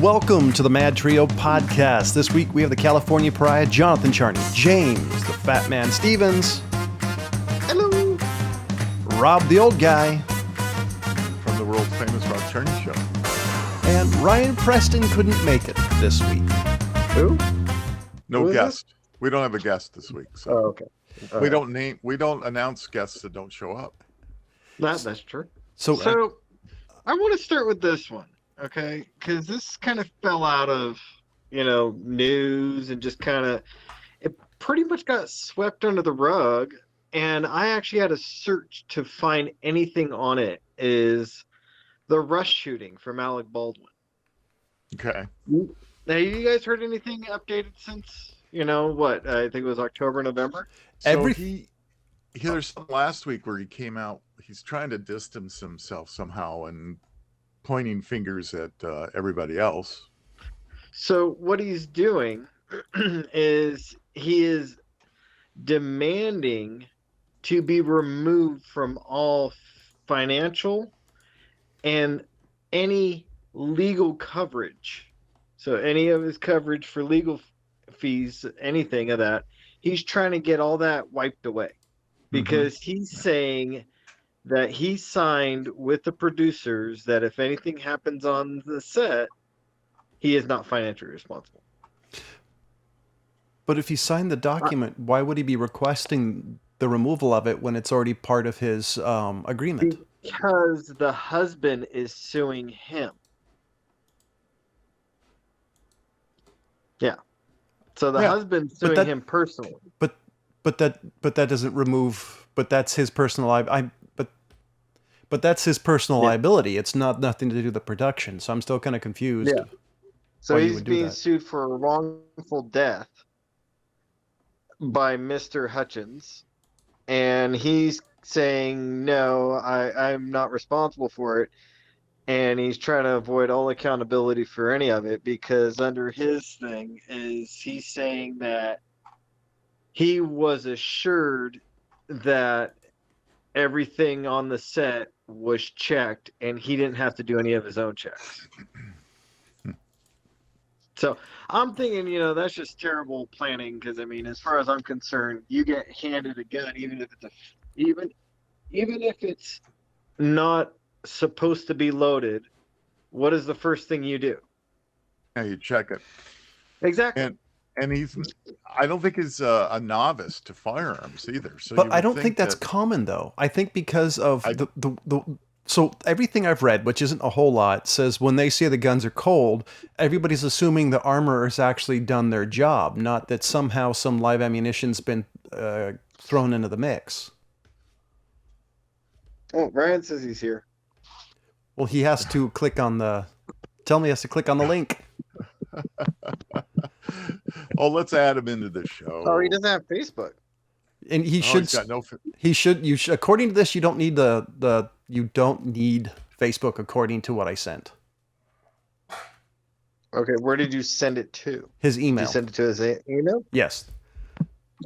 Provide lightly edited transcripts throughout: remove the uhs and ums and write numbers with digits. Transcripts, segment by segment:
welcome to the MadTrio podcast. This week we have the California Pariah, Jonathan Charney, James, the Fat Man Stevens. Hello. Rob, the old guy. From the world famous Rob Charney Show. And Ryan Preston couldn't make it this week. Who? No Who guest. We don't have a guest this week. So okay. we don't announce guests that don't show up. That's true. So I want to start with this one, okay? Because this kind of fell out of, news and just it pretty much got swept under the rug. And I actually had to search to find anything on it. Is the Rush shooting from Alec Baldwin. Okay. Now, you guys heard anything updated since, I think it was October, November? So there's some last week where he came out. He's trying to distance himself somehow and pointing fingers at everybody else. So what he's doing is he is demanding to be removed from all financial and any legal coverage. So any of his coverage for legal fees, anything of that, he's trying to get all that wiped away because he's saying that he signed with the producers that if anything happens on the set, he is not financially responsible. But if he signed the document, why would he be requesting the removal of it when it's already part of his agreement? Because the husband is suing him. Yeah. So the husband's suing him personally. But that doesn't remove. But that's his personal. But that's his personal liability. It's nothing to do with the production. So I'm still kind of confused. Yeah. So he's being sued for a wrongful death by Mr. Hutchins, and he's saying no, I'm not responsible for it, and he's trying to avoid all accountability for any of it because under his thing is he's saying that he was assured that everything on the set was checked and he didn't have to do any of his own checks. So I'm thinking, that's just terrible planning because, as far as I'm concerned, you get handed a gun, even if it's not supposed to be loaded. What is the first thing you do? Yeah, you check it. Exactly. And I don't think he's a novice to firearms either. So, but I don't think that's common though. I think because of so everything I've read, which isn't a whole lot, says when they say the guns are cold, everybody's assuming the armorer has actually done their job, not that somehow some live ammunition's been thrown into the mix. Oh, Ryan says he's here. Well, he has to click on the link. Oh, let's add him into the show. Oh, he doesn't have Facebook. And he should. According to this, you don't need you don't need Facebook. According to what I sent. Okay, where did you send it to? His email. Did you send it to his email? Yes.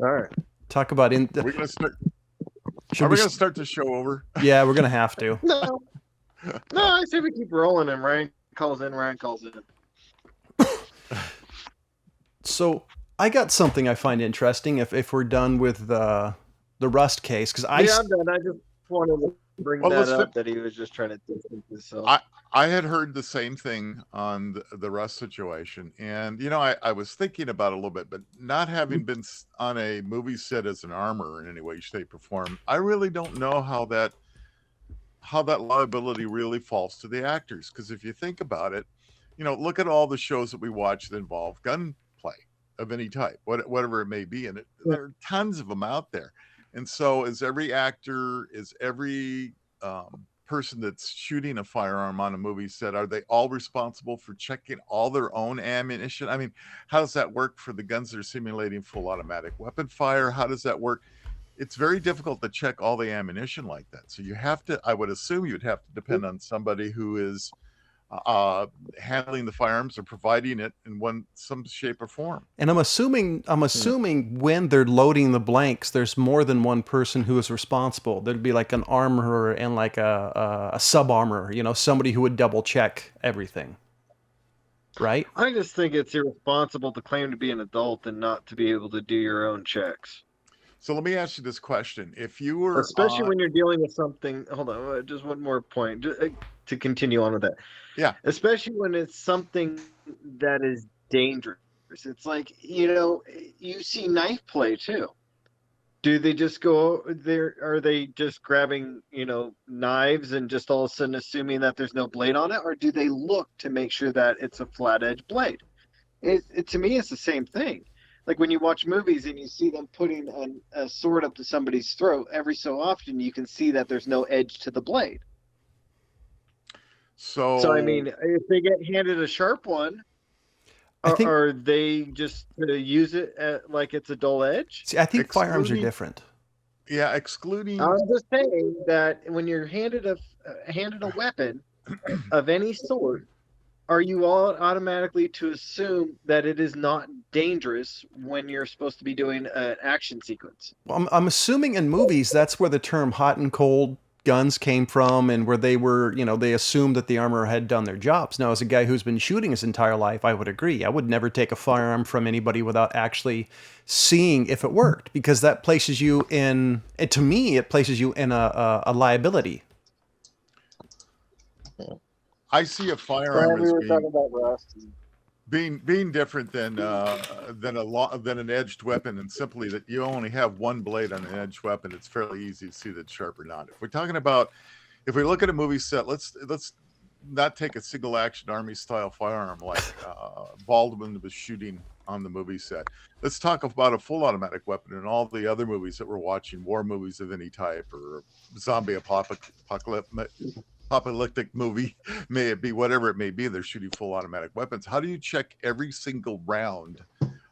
All right. Talk about Are we going to start? Are we going to start the show over? Yeah, we're going to have to. No, I say we keep rolling, and Ryan calls in. So I got something I find interesting. If we're done with the Rust case, because I'm done. I just wanted to bring that up that he was just trying to distance himself. I had heard the same thing on the Rust situation, and I was thinking about it a little bit, but not having been on a movie set as an armorer in any way, shape, or form, I really don't know how that liability really falls to the actors. Because if you think about it, look at all the shows that we watch that involve gunplay of any type, whatever it may be, and there are tons of them out there. And so, is every actor, is every person that's shooting a firearm on a movie set, are they all responsible for checking all their own ammunition? How does that work for the guns that are simulating full automatic weapon fire? How does that work? It's very difficult to check all the ammunition like that. So I would assume you'd have to depend on somebody who is handling the firearms or providing it in some shape or form. And I'm assuming when they're loading the blanks, there's more than one person who is responsible. There'd be like an armorer and like a sub armorer, somebody who would double check everything. right? I just think it's irresponsible to claim to be an adult and not to be able to do your own checks. So let me ask you this question: if you were Especially when you're dealing with something. Hold on, just one more point to continue on with that. yeah, Especially when it's something that is dangerous. It's like, you see knife play too. Do they just go there? Are they just grabbing, knives and just all of a sudden assuming that there's no blade on it? Or do they look to make sure that it's a flat edge blade? To me, it's the same thing. Like when you watch movies and you see them putting a sword up to somebody's throat, every so often you can see that there's no edge to the blade. So I mean, if they get handed a sharp one, are they just use it like it's a dull edge? See, I think firearms are different. Yeah, excluding. I'm just saying that when you're handed a weapon of any sort, are you all automatically to assume that it is not dangerous when you're supposed to be doing an action sequence? Well, I'm assuming in movies that's where the term hot and cold guns came from, and where they were, they assumed that the armorer had done their jobs. Now, as a guy who's been shooting his entire life, I would agree. I would never take a firearm from anybody without actually seeing if it worked, because that places you in, to me, it places you in a liability. I see a firearm as being different than an edged weapon, and simply that you only have one blade on an edged weapon. It's fairly easy to see that it's sharp or not. If we're talking about, if we look at a movie set, let's not take a single action army style firearm like Baldwin was shooting on the movie set. Let's talk about a full automatic weapon and all the other movies that we're watching, war movies of any type or zombie apocalyptic movie, may it be whatever it may be, they're shooting full automatic weapons. How do you check every single round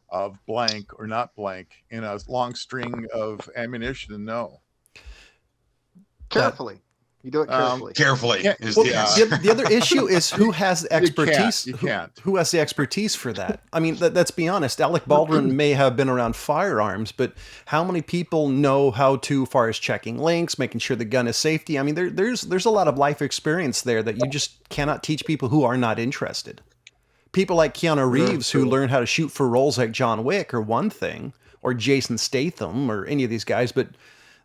of blank or not blank in a long string of ammunition and know? Carefully. You do it carefully. Carefully. The other issue is who has the expertise. You can't. Who has the expertise for that? I mean, let's be honest. Alec Baldwin may have been around firearms, but how many people know how to, far as checking links, making sure the gun is safety? I mean, there's a lot of life experience there that you just cannot teach people who are not interested. People like Keanu Reeves, who learned how to shoot for roles like John Wick, or one thing, or Jason Statham, or any of these guys, but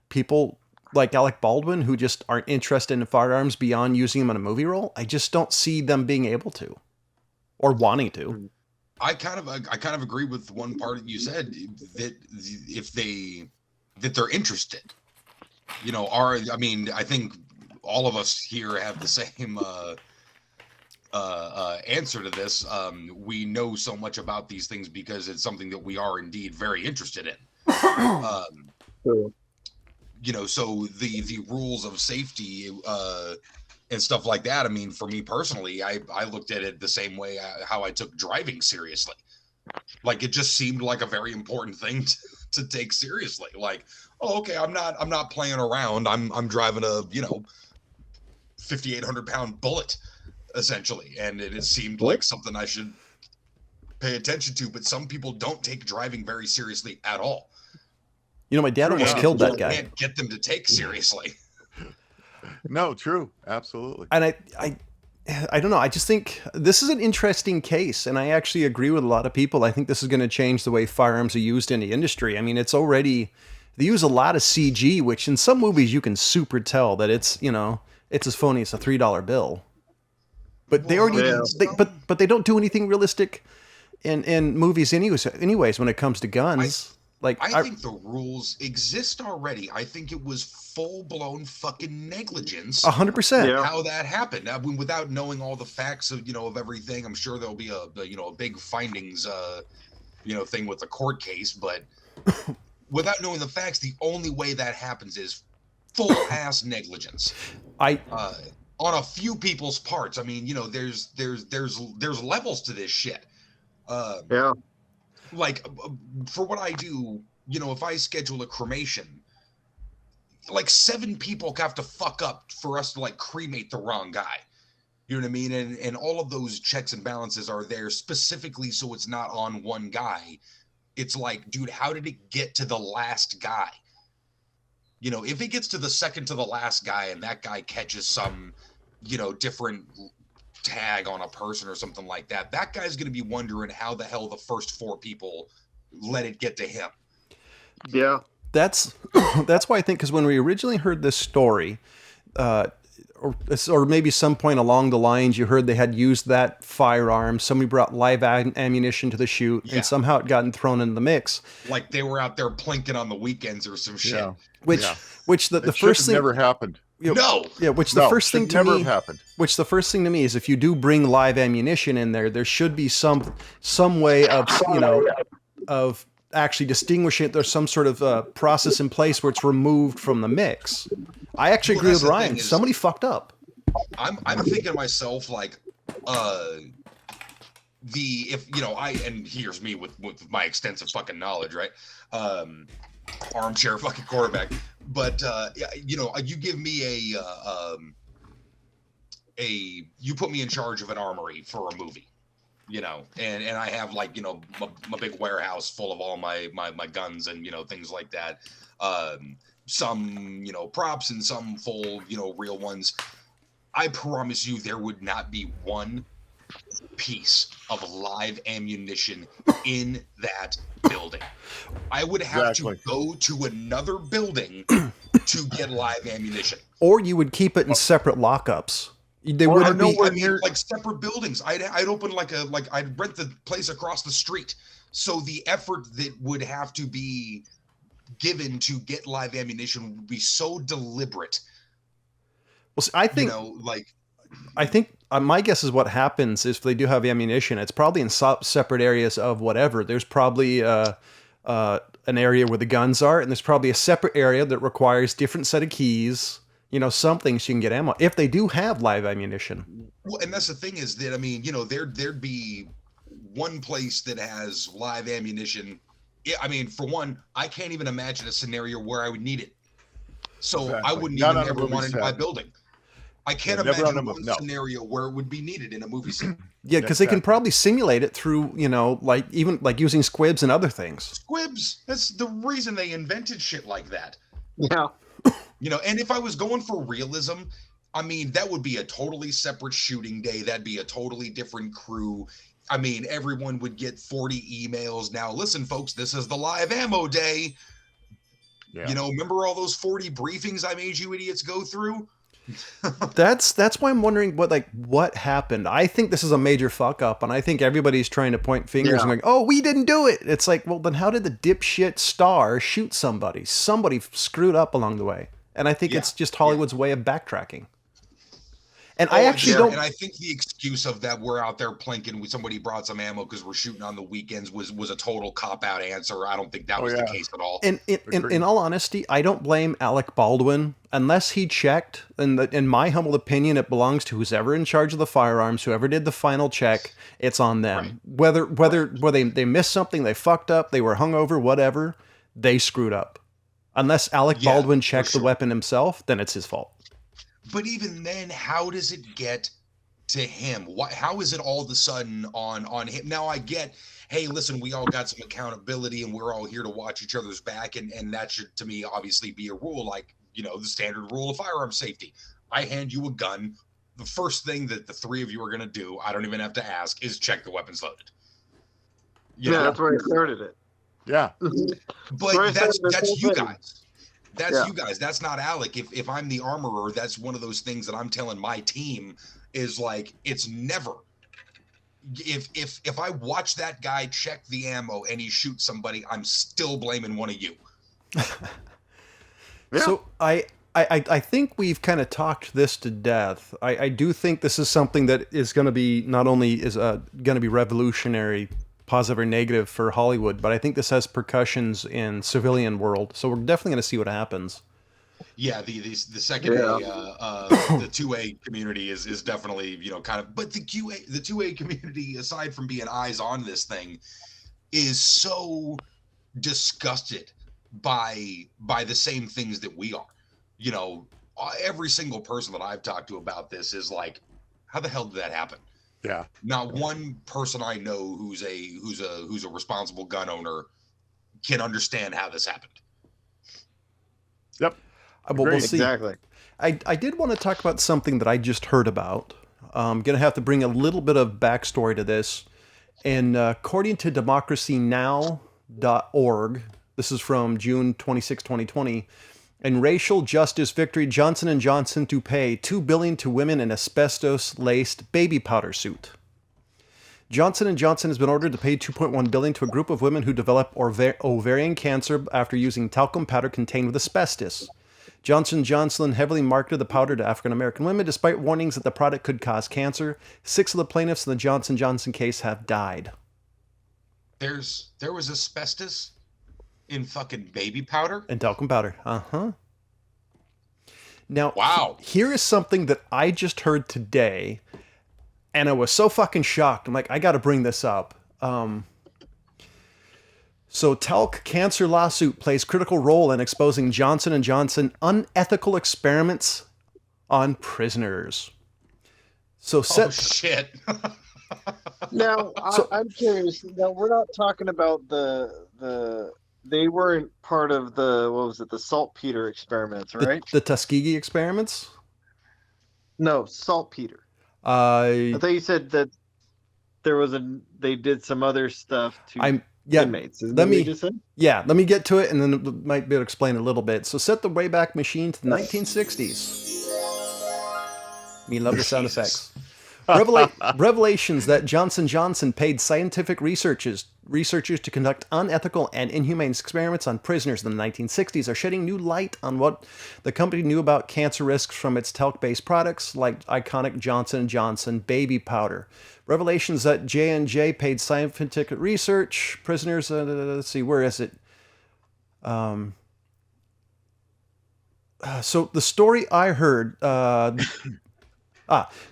people like Alec Baldwin, who just aren't interested in firearms beyond using them in a movie role, I just don't see them being able to, or wanting to. I kind of agree with one part that you said, that they're interested. I think all of us here have the same answer to this. We know so much about these things because it's something that we are indeed very interested in. So the rules of safety and stuff like that. I mean, for me personally, I looked at it the same way how I took driving seriously. Like, it just seemed like a very important thing to take seriously. Like, oh, okay, I'm not playing around. I'm driving a 5,800 pound bullet, essentially, and it seemed like something I should pay attention to. But some people don't take driving very seriously at all. My dad almost killed that guy. Can't get them to take seriously. No, true, absolutely. And I don't know. I just think this is an interesting case, and I actually agree with a lot of people. I think this is going to change the way firearms are used in the industry. I mean, they use a lot of CG, which in some movies you can super tell that it's as phony as a $3 bill. But they but they don't do anything realistic in movies anyways when it comes to guns. I think the rules exist already. I think it was full-blown fucking negligence. 100%. How that happened. I mean, without knowing all the facts of everything, I'm sure there'll be a big findings thing with the court case. But without knowing the facts, the only way that happens is full-ass negligence. On a few people's parts. I mean, there's levels to this shit. Like, for what I do, if I schedule a cremation, like 7 people have to fuck up for us to cremate the wrong guy. You know what I mean? And all of those checks and balances are there specifically so it's not on one guy. It's like, dude, how did it get to the last guy? If it gets to the second to the last guy and that guy catches some, different tag on a person or something like that, that guy's going to be wondering how the hell the first 4 people let it get to him. Yeah. That's why I think, because when we originally heard this story, or maybe some point along the lines, you heard they had used that firearm. Somebody brought live ammunition to the shoot, and somehow it gotten thrown in the mix. Like they were out there plinking on the weekends or some shit. Which the first thing never happened. Which the first thing to me is, if you do bring live ammunition in there should be some way of of actually distinguishing it. There's some sort of process in place where it's removed from the mix. I actually agree with Ryan. Somebody fucked up. I'm thinking to myself, like, and here's me with my extensive fucking knowledge, right? Armchair fucking quarterback. But you give me you put me in charge of an armory for a movie. And I have, like, my big warehouse full of all my guns and, things like that. Some, props and some full, real ones. I promise you there would not be one piece of live ammunition in that building. I would have to go to another building to get live ammunition. Or you would keep it in separate lockups. They wouldn't be. I mean, like separate buildings. I'd open I'd rent the place across the street. So the effort that would have to be given to get live ammunition would be so deliberate. Well, see, I think my guess is what happens is, if they do have ammunition, it's probably in separate areas of whatever. There's probably an area where the guns are, and there's probably a separate area that requires different set of keys. Something so you can get ammo if they do have live ammunition. Well, and that's the thing is that, I mean, there'd be one place that has live ammunition. I mean, for one, I can't even imagine a scenario where I would need it. So I wouldn't even ever want it in my building. I can't imagine one scenario where it would be needed in a movie scene. Yeah, because they can probably simulate it through, even using squibs and other things. Squibs. That's the reason they invented shit like that. Yeah. And if I was going for realism, I mean, that would be a totally separate shooting day. That'd be a totally different crew. I mean, everyone would get 40 emails. Now, listen, folks, this is the live ammo day. Yeah. Remember all those 40 briefings I made you idiots go through? That's why I'm wondering what happened. I think this is a major fuck up, and I think everybody's trying to point fingers and going, "Oh, we didn't do it." It's like, well, then how did the dipshit star shoot somebody? Somebody screwed up along the way. And I think it's just Hollywood's way of backtracking. And I actually don't. And I think the excuse of that we're out there plinking with somebody brought some ammo because we're shooting on the weekends was a total cop out answer. I don't think that was the case at all. And in all honesty, I don't blame Alec Baldwin unless he checked. And in my humble opinion, it belongs to who's ever in charge of the firearms, whoever did the final check. It's on them. Right. Whether they missed something, they fucked up, they were hungover, whatever, they screwed up. Unless Alec Baldwin checked the weapon himself, then it's his fault. But even then, how does it get to him? How is it all of a sudden on him? Now I get, hey, listen, we all got some accountability and we're all here to watch each other's back. And that should, to me, obviously be a rule, like, the standard rule of firearm safety. I hand you a gun. The first thing that the three of you are going to do, I don't even have to ask, is check the weapons loaded. That's where I started it. Yeah. But that's you guys. That's you guys. That's not Alec. If I'm the armorer, that's one of those things that I'm telling my team is like, it's never. If I watch that guy check the ammo and he shoots somebody, I'm still blaming one of you. So I think we've kind of talked this to death. I do think this is something that is going to be not only is going to be revolutionary, positive or negative for Hollywood, but I think this has repercussions in civilian world. So we're definitely going to see what happens. Yeah, the second the 2A community is definitely kind of, but the 2A community, aside from being eyes on this thing, is so disgusted by the same things that we are. Every single person that I've talked to about this is like, how the hell did that happen? Yeah. Not one person I know who's a responsible gun owner can understand how this happened. Yep. We'll see. Exactly. I did want to talk about something that I just heard about. I'm going to have to bring a little bit of backstory to this. And according to democracynow.org, this is from June 26, 2020, in racial justice victory, Johnson & Johnson to pay $2 billion to women in asbestos-laced baby powder suit. Johnson & Johnson has been ordered to pay $2.1 billion to a group of women who develop ovarian cancer after using talcum powder contained with asbestos. Johnson & Johnson heavily marketed the powder to African American women despite warnings that the product could cause cancer. 6 of the plaintiffs in the Johnson & Johnson case have died. There was asbestos in fucking baby powder? And talcum powder. Uh-huh. Now, wow. Here is something that I just heard today, and I was so fucking shocked. I'm like, I got to bring this up. So talc cancer lawsuit plays critical role in exposing Johnson & Johnson unethical experiments on prisoners. So shit. Now, I'm curious. Now, we're not talking about they weren't part of the saltpeter experiments, right? The Tuskegee experiments? No, saltpeter. I thought you said that they did some other stuff to inmates. Let me get to it, and then it might be able to explain a little bit. So set the Wayback Machine to the 1960s. Me love the sound effects. Revelations that Johnson & Johnson paid scientific researchers to conduct unethical and inhumane experiments on prisoners in the 1960s are shedding new light on what the company knew about cancer risks from its talc-based products like iconic Johnson & Johnson baby powder. Revelations that J&J paid scientific research prisoners. Let's see, where is it? So the story I heard.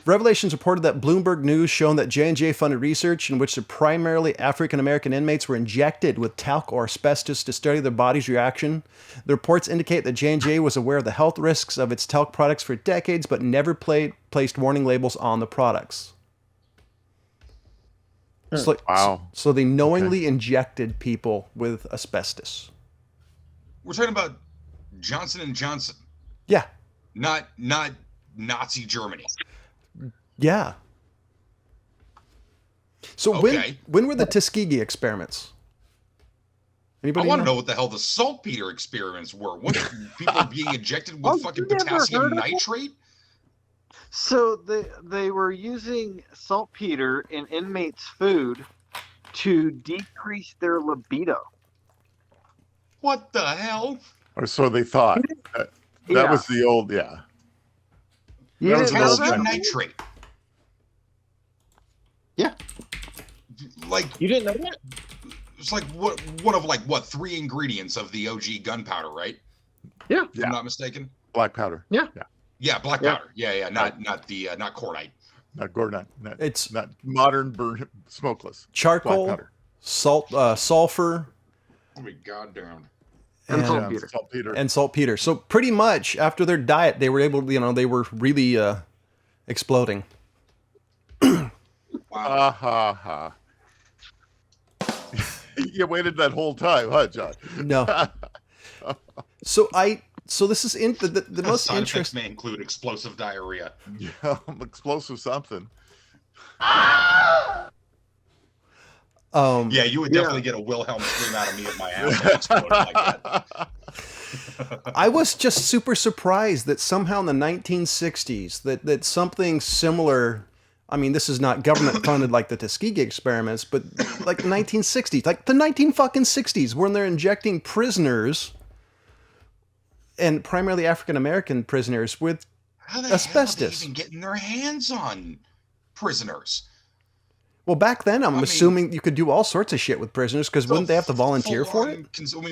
Revelations reported that Bloomberg News shown that J&J funded research in which the primarily African-American inmates were injected with talc or asbestos to study their body's reaction. The reports indicate that J&J was aware of the health risks of its talc products for decades, but never placed warning labels on the products. Wow. So they knowingly injected people with asbestos. We're talking about Johnson & Johnson. Yeah. Not Nazi Germany. Yeah. So when were the Tuskegee experiments? Anybody I want to know what the hell the saltpeter experiments were. What people being injected with fucking potassium nitrate? So they were using saltpeter in inmates' food to decrease their libido. What the hell? Or so they thought. That was the old, Potassium nitrate. Yeah. Like you didn't know that? It's like one of 3 ingredients of the OG gunpowder, right? Yeah. If I'm not mistaken. Black powder. Yeah. Yeah, black powder. Yeah. Not cordite. Not cordite. It's not modern burn smokeless. Charcoal, salt, sulfur. Oh my goddamn. And saltpeter. And saltpeter. So pretty much after their diet, they were able to, they were really exploding. Wow. You waited that whole time, huh, John? No. So this is the most side effects interesting. may include explosive diarrhea. Yeah, explosive something. Yeah, you would definitely get a Wilhelm scream out of me if my ass exploded like that. I was just super surprised that somehow in the 1960s that something similar. I mean, this is not government funded like the Tuskegee experiments, but like the 1960s, like the 1960s, when they're injecting prisoners and primarily African American prisoners with asbestos. Hell are they even getting their hands on prisoners? Well, back then, I'm assuming you could do all sorts of shit with prisoners because wouldn't they have to volunteer for it?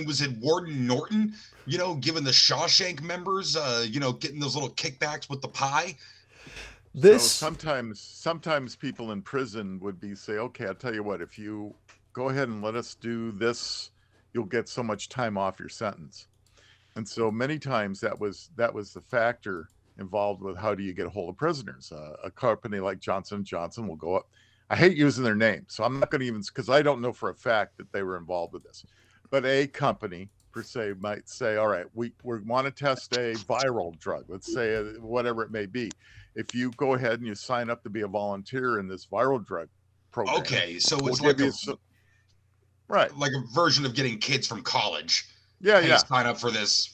Was it Warden Norton, giving the Shawshank members, getting those little kickbacks with the pie? So sometimes people in prison would say, okay, I'll tell you what, if you go ahead and let us do this, you'll get so much time off your sentence. And so many times that was the factor involved with how do you get a hold of prisoners. A company like Johnson & Johnson will go up. I hate using their name, so I'm not going to even, because I don't know for a fact that they were involved with this. But a company, per se, might say, all right, we want to test a viral drug, let's say whatever it may be. if you go ahead and you sign up to be a volunteer in this viral drug program. Okay, so we'll it's like right, like a version of getting kids from college. Yeah, hey, yeah. Sign up for this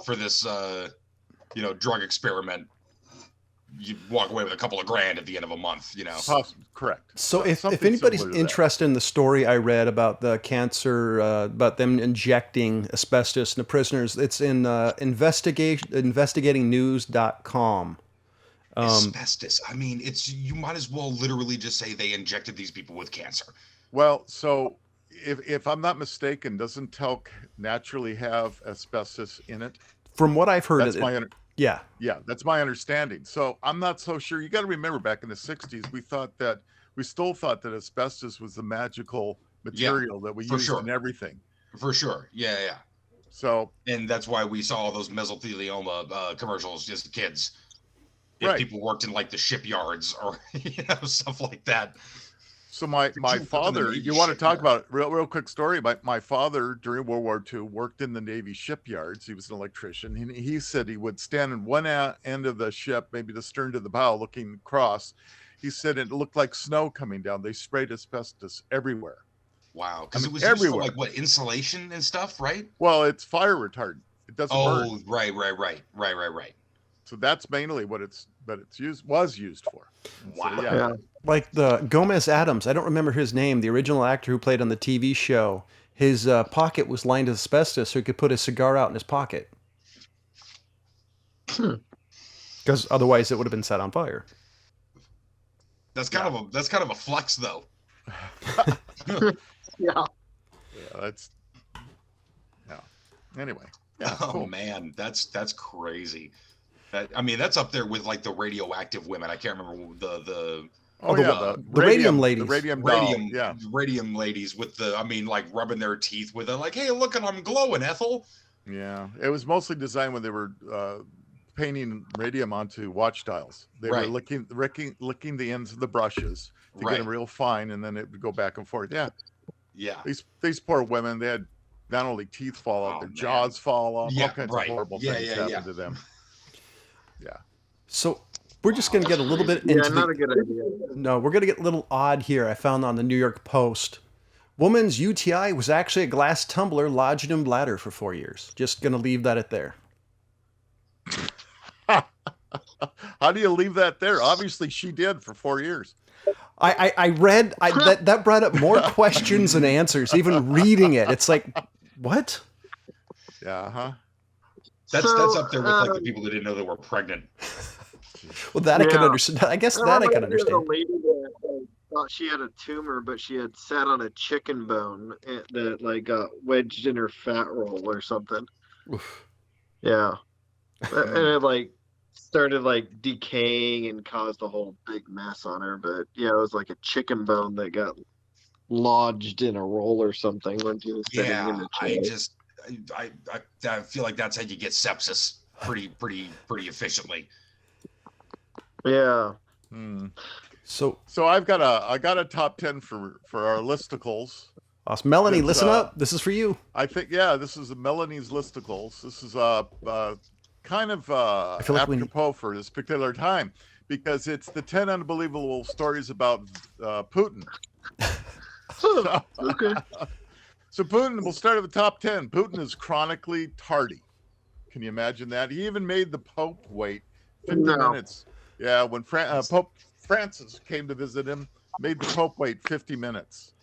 drug experiment. You walk away with a couple of grand at the end of a month, Correct. So if anybody's interested in the story I read about the cancer, about them injecting asbestos into prisoners, it's in investigatingnews.com. Asbestos. I mean, you might as well literally just say they injected these people with cancer. Well, so if I'm not mistaken, doesn't talc naturally have asbestos in it? From what I've heard, yeah, that's my understanding. So I'm not so sure. You got to remember, back in the 60s, we still thought that asbestos was the magical material that we used in everything. For sure. Yeah. So, and that's why we saw all those mesothelioma commercials as kids. If people worked in like the shipyards or stuff like that. So my father, you want to talk about real quick story? My father during World War II worked in the Navy shipyards. He was an electrician. He said he would stand in one end of the ship, maybe the stern to the bow, looking across. He said it looked like snow coming down. They sprayed asbestos everywhere. Wow, because it was everywhere. Used for like insulation and stuff, right? Well, it's fire retardant. It doesn't burn. Oh, right. So that's mainly what was used for. Wow. So, yeah. Like the Gomez Adams, I don't remember his name, the original actor who played on the TV show. His pocket was lined with asbestos so he could put his cigar out in his pocket. Because otherwise it would have been set on fire. That's kind of a flex, though. Yeah. Anyway. Yeah. Oh cool. Man, that's crazy. That's up there with like the radioactive women. I can't remember the radium ladies. The radium ladies with rubbing their teeth with it, like, hey, look, I'm glowing, Ethel. Yeah, it was mostly designed when they were painting radium onto watch dials. They were licking the ends of the brushes to get them real fine, and then it would go back and forth. Yeah. These poor women, they had not only teeth fall out, their jaws fall off. All kinds of horrible things happen to them. Yeah. So we're just going to get a little bit into not a good idea. No, we're going to get a little odd here. I found on the New York Post. Woman's UTI was actually a glass tumbler lodged in bladder for 4 years. Just going to leave that at there. How do you leave that there? Obviously, she did for 4 years. I read that brought up more questions than answers. Even reading it, it's like, what? Yeah, That's up there with like the people that didn't know they were pregnant. Well, that I can understand. I guess that I can understand. A lady that thought she had a tumor, but she had sat on a chicken bone that got wedged in her fat roll or something. Oof. Yeah, and it started decaying and caused a whole big mess on her. But yeah, it was like a chicken bone that got lodged in a roll or something when she was sitting in the chair. I feel like that's how you get sepsis pretty efficiently. Yeah. So I got a top 10 for our listicles. Awesome. Melanie, listen up. This is for you. I think this is Melanie's listicles. This is kind of apropos for this particular time because it's the 10 unbelievable stories about Putin. Okay. So Putin, we'll start at the top 10. Putin is chronically tardy. Can you imagine that? He even made the Pope wait 50 minutes. Yeah, when Pope Francis came to visit him, made the Pope wait 50 minutes.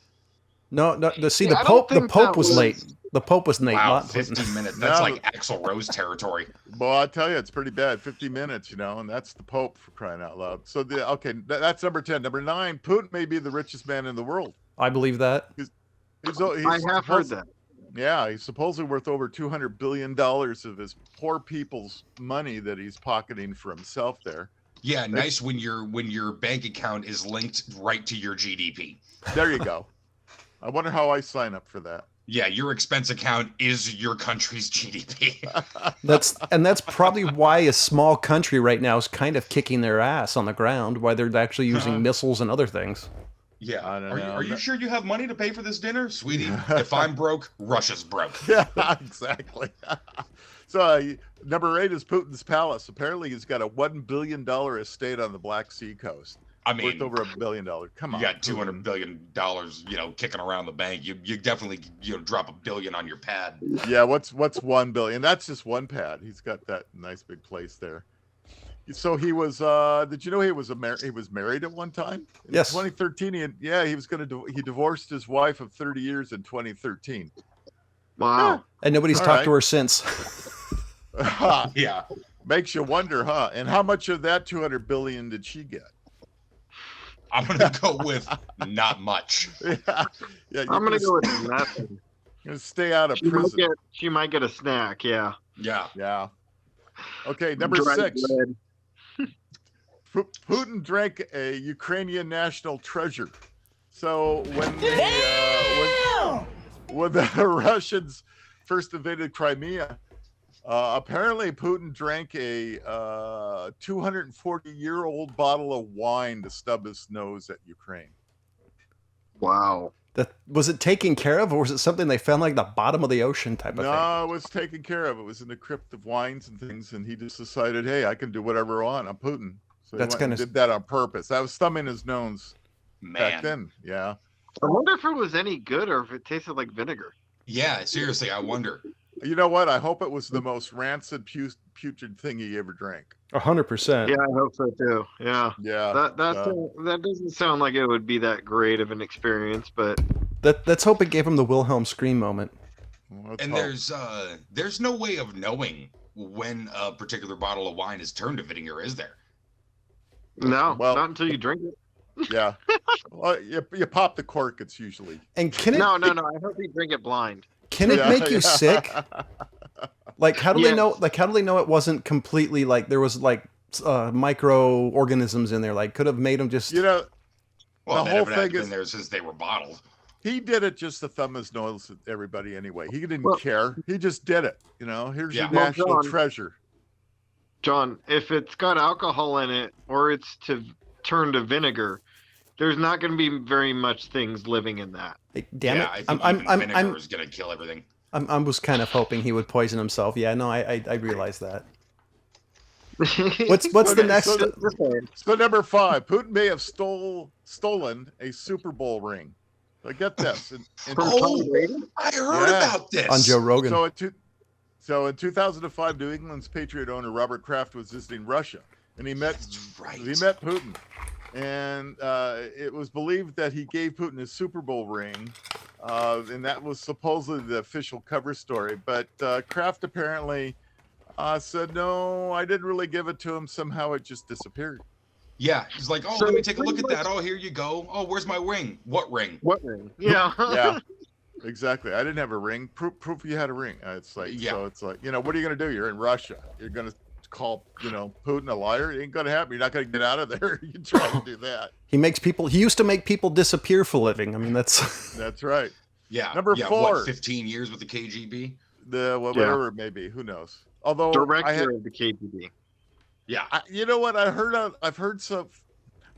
No. See, the Pope was late. The Pope was late. Wow, 15 minutes. That's like Axl Rose territory. Well, I tell you, it's pretty bad. 50 minutes, and that's the Pope for crying out loud. So that's number 10. Number 9, Putin may be the richest man in the world. I believe that. He's I have heard that. Yeah, he's supposedly worth over $200 billion of his poor people's money that he's pocketing for himself there. Yeah, nice when your bank account is linked right to your GDP. There you go. I wonder how I sign up for that. Yeah, your expense account is your country's GDP. That's probably why a small country right now is kind of kicking their ass on the ground, why they're actually using missiles and other things. Yeah. I don't know. Are you sure you have money to pay for this dinner, sweetie? If I'm broke, Russia's broke. Yeah, exactly. So number 8 is Putin's palace. Apparently, he's got a $1 billion estate on the Black Sea coast. I mean, worth over $1 billion. Come on, you got $200 billion, kicking around the bank. You definitely drop $1 billion on your pad. Yeah, what's $1 billion? That's just one pad. He's got that nice big place there. So he was. Did you know he was married at one time? In Yes. 2013. He divorced his wife of 30 years in 2013. Wow. And nobody's All talked right. to her since. Yeah. Makes you wonder, huh? And how much of that 200 billion did she get? I'm gonna go with not much. Yeah. I'm gonna go with nothing. Gonna stay out of prison. She might get a snack. Yeah. Yeah. Yeah. Okay, number Dry 6. bread. Putin drank a Ukrainian national treasure. So when the Russians first invaded Crimea, apparently Putin drank a 240-year-old bottle of wine to stub his nose at Ukraine. Wow. Was it taken care of, or was it something they found like the bottom of the ocean type of thing? No, it was taken care of. It was in the crypt of wines and things, and he just decided, hey, I can do whatever I want. I'm Putin. So That's he did that on purpose. That was thumbing his nose back then. Yeah. I wonder if it was any good or if it tasted like vinegar. Yeah. Seriously, I wonder. You know what? I hope it was the most rancid, putrid thing he ever drank. 100%. Yeah, I hope so too. Yeah. Yeah. That doesn't sound like it would be that great of an experience, but Let's hope it gave him the Wilhelm scream moment. And there's no way of knowing when a particular bottle of wine is turned to vinegar, is there? no, Well- not until you drink it. Yeah. Well, you pop the cork. It's usually. And can it? No. I hope you drink it blind. Can it make you sick? Like, how do they Yes. know? Like, how do they know it wasn't completely like there was like microorganisms in there? Like, could have made them just. Well, Well, the they whole haven't thing been is there since they were bottled. he did it just to thumb his nose at everybody anyway. He didn't Well- care. He just did it. Here's Yeah. your Well, national John- treasure. John, if it's got alcohol in it or it's to turn to vinegar, there's not going to be very much things living in that. Damn Yeah, it! I think even vinegar is gonna kill everything. I was kind of hoping he would poison himself. Yeah, no, I realized that. What's the next? So number 5, Putin may have stolen a Super Bowl ring. So get this. I heard about this On Joe Rogan. So in 2005, New England's Patriot owner Robert Kraft was visiting Russia, and he met Putin, and it was believed that he gave Putin his Super Bowl ring, and that was supposedly the official cover story. But Kraft apparently said, no, I didn't really give it to him. Somehow it just disappeared. Yeah, he's like, oh, So let me take a look at pretty that. Oh, here you go. Oh, where's my ring? What ring? What ring? Yeah. Yeah, exactly. I didn't have a ring. Proof you had a ring. It's like, Yeah. so it's like, what are you going to do? You're in Russia. You're going to call, Putin a liar? It ain't going to happen. You're not going to get out of there. You try to do that. He used to make people disappear for a living. I mean, that's. That's right. Yeah. Number 4. What, 15 years with the KGB? Whatever it may be. Who knows? Although Director of the KGB. Yeah. you know what? I've heard some.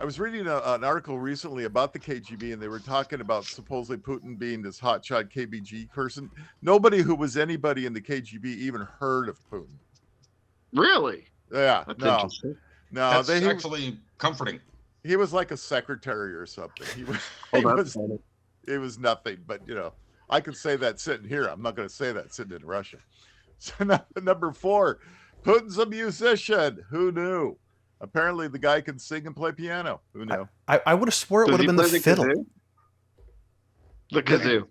I was reading an article recently about the KGB, and they were talking about supposedly Putin being this hotshot KGB person. Nobody who was anybody in the KGB even heard of Putin. Really? Yeah, That's no, interesting. no. That's actually comforting. He was like a secretary or something. He was. Funny. It was nothing. But I could say that sitting here. I'm not going to say that sitting in Russia. So number 4, Putin's a musician. Who knew? Apparently, the guy can sing and play piano. Who knew? I would have swore it would have been the fiddle. Kazoo? The kazoo.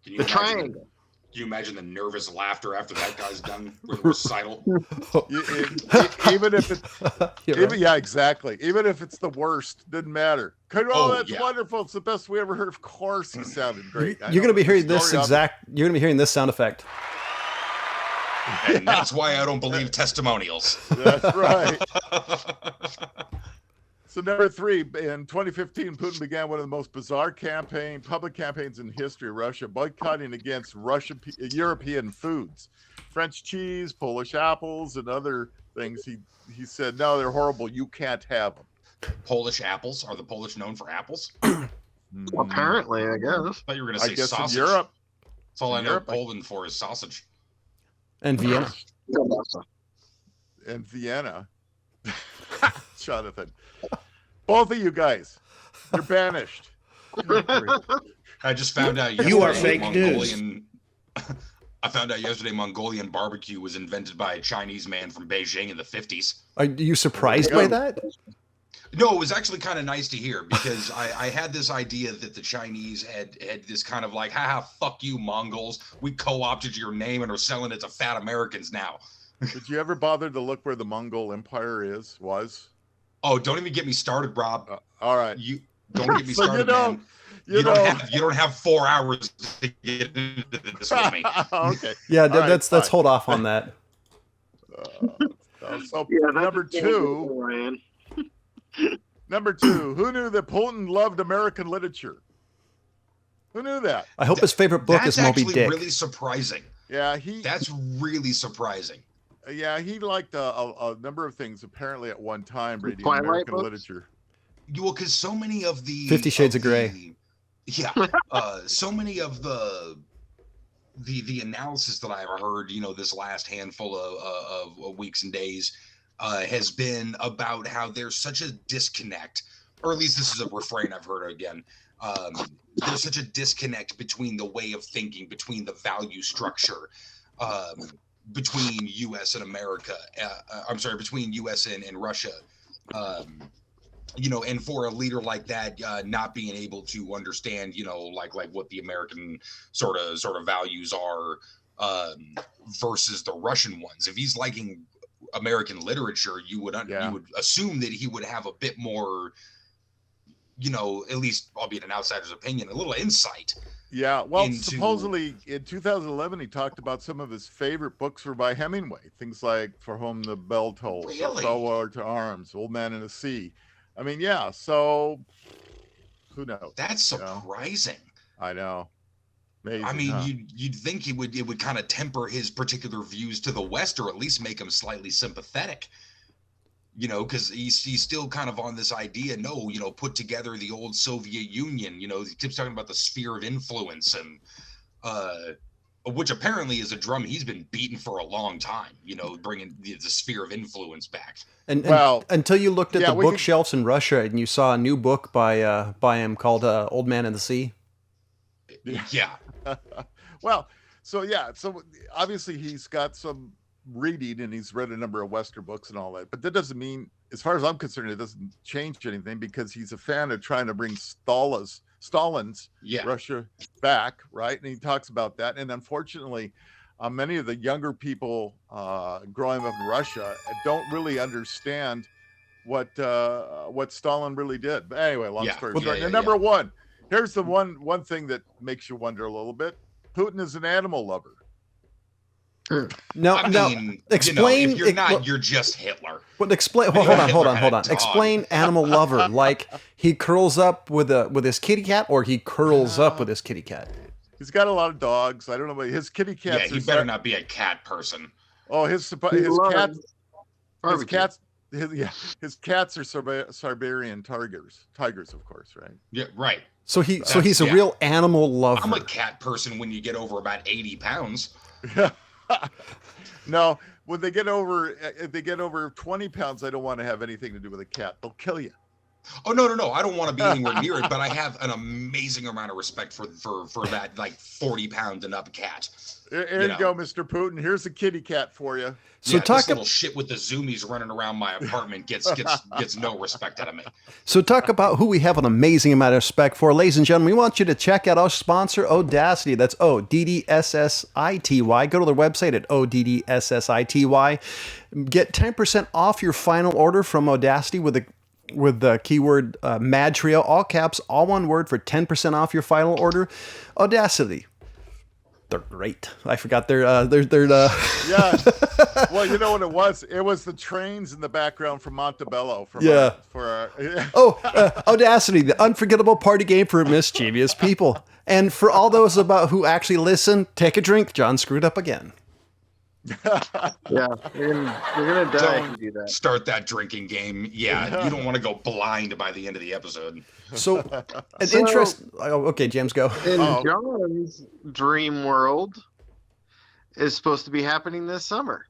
Can you The imagine triangle. Can you imagine the nervous laughter after that guy's done with the recital? Even if it's yeah, exactly. Even if it's the worst, didn't matter. That's wonderful. It's the best we ever heard. Of course, he sounded great. You're gonna be hearing this exact. You're gonna be hearing this sound effect. And that's why I don't believe testimonials. That's right. So number 3, in 2015, Putin began one of the most bizarre public campaigns in history of Russia, boycotting against European foods, French cheese, Polish apples, and other things. He said, no, they're horrible. You can't have them. Polish apples? Are the Polish known for apples? Apparently, I guess. I thought you were going to say I guess sausage. in Europe. That's all I know Europe, Poland for is sausage. And Vienna. In Vienna. Jonathan. Both of you guys, you're banished. I just found out yesterday. You are fake news. I found out yesterday Mongolian barbecue was invented by a Chinese man from Beijing in the 50s. Are you surprised by that? No, it was actually kind of nice to hear because I had this idea that the Chinese had this kind of like, haha, fuck you, Mongols. We co-opted your name and are selling it to fat Americans now. Did you ever bother to look where the Mongol Empire was? Oh, don't even get me started, Rob. All right. You don't get me So started, man. You don't have 4 hours to get into this with me. Okay. Yeah, right, let's hold off on that. Number two. Number two. Who knew that Putin loved American literature? Who knew that? I hope his favorite book is Moby Dick. That's actually really surprising. Yeah, That's really surprising. Yeah, he liked a number of things apparently at one time reading Twilight American books? literature. Well, because so many of the 50 Shades of Grey. Yeah, so many of the analysis that I've heard, this last handful of weeks and days, has been about how there's such a disconnect, or at least this is a refrain I've heard again. There's such a disconnect between the way of thinking, between the value structure, between U.S. and America. Between U.S. and Russia. And for a leader like that, not being able to understand, like what the American sort of values are versus the Russian ones. If he's liking American literature, you would assume that he would have a bit more, at least, albeit an outsider's opinion, a little insight. Yeah, well, supposedly in 2011, he talked about some of his favorite books were by Hemingway. Things like For Whom the Bell Tolls, Really? Farewell to Arms, Old Man in the Sea. I mean, yeah, so who knows? That's surprising. I know. Amazing, I mean, you'd think it would kind of temper his particular views to the West, or at least make him slightly sympathetic. Because he's still kind of on this idea. No, put together the old Soviet Union. He keeps talking about the sphere of influence, and which apparently is a drum he's been beating for a long time. Bringing the sphere of influence back. And until you looked at the bookshelves in Russia and you saw a new book by him called Old Man in the Sea. Yeah. Well, so obviously he's got some reading and he's read a number of Western books and all that, but that doesn't mean, as far as I'm concerned, it doesn't change anything, because he's a fan of trying to bring Stalin's Russia back, right? And he talks about that. And unfortunately, many of the younger people growing up in Russia don't really understand what Stalin really did. But anyway, long story short. And number one, here's the one thing that makes you wonder a little bit. Putin is an animal lover. No, explain. If you're not, you're just Hitler. But explain. Hold on. Explain animal lover. Like he curls up with his kitty cat, or he curls up with his kitty cat. He's got a lot of dogs. I don't know, but his kitty cats. Yeah, he better not be a cat person. Oh, his cats are Siberian tigers, of course, right? Yeah, right. So he's a real animal lover. I'm a cat person when you get over about 80 pounds. No, when they get over 20 pounds, I don't want to have anything to do with a cat. They'll kill you. Oh, no. I don't want to be anywhere near it, but I have an amazing amount of respect for that, like 40 pound and up cat. Here you go, Mr. Putin. Here's a kitty cat for you. So this little shit with the zoomies running around my apartment gets no respect out of me. So talk about who we have an amazing amount of respect for. Ladies and gentlemen, we want you to check out our sponsor, Audacity. That's ODDSSITY. Go to their website at ODDSSITY. Get 10% off your final order from Audacity with the keyword MadTrio, all caps, all one word, for 10% off your final order. Audacity. They're great. I forgot they're yeah. Well, you know what it was? It was the trains in the background from Montebello. Audacity, the unforgettable party game for mischievous people. And for all those about who actually listen, take a drink. John screwed up again. Yeah, you're gonna die if you do that. Start that drinking game. Yeah, you don't want to go blind by the end of the episode. So, interest. Oh, okay, James, go. In John's dream world is supposed to be happening this summer.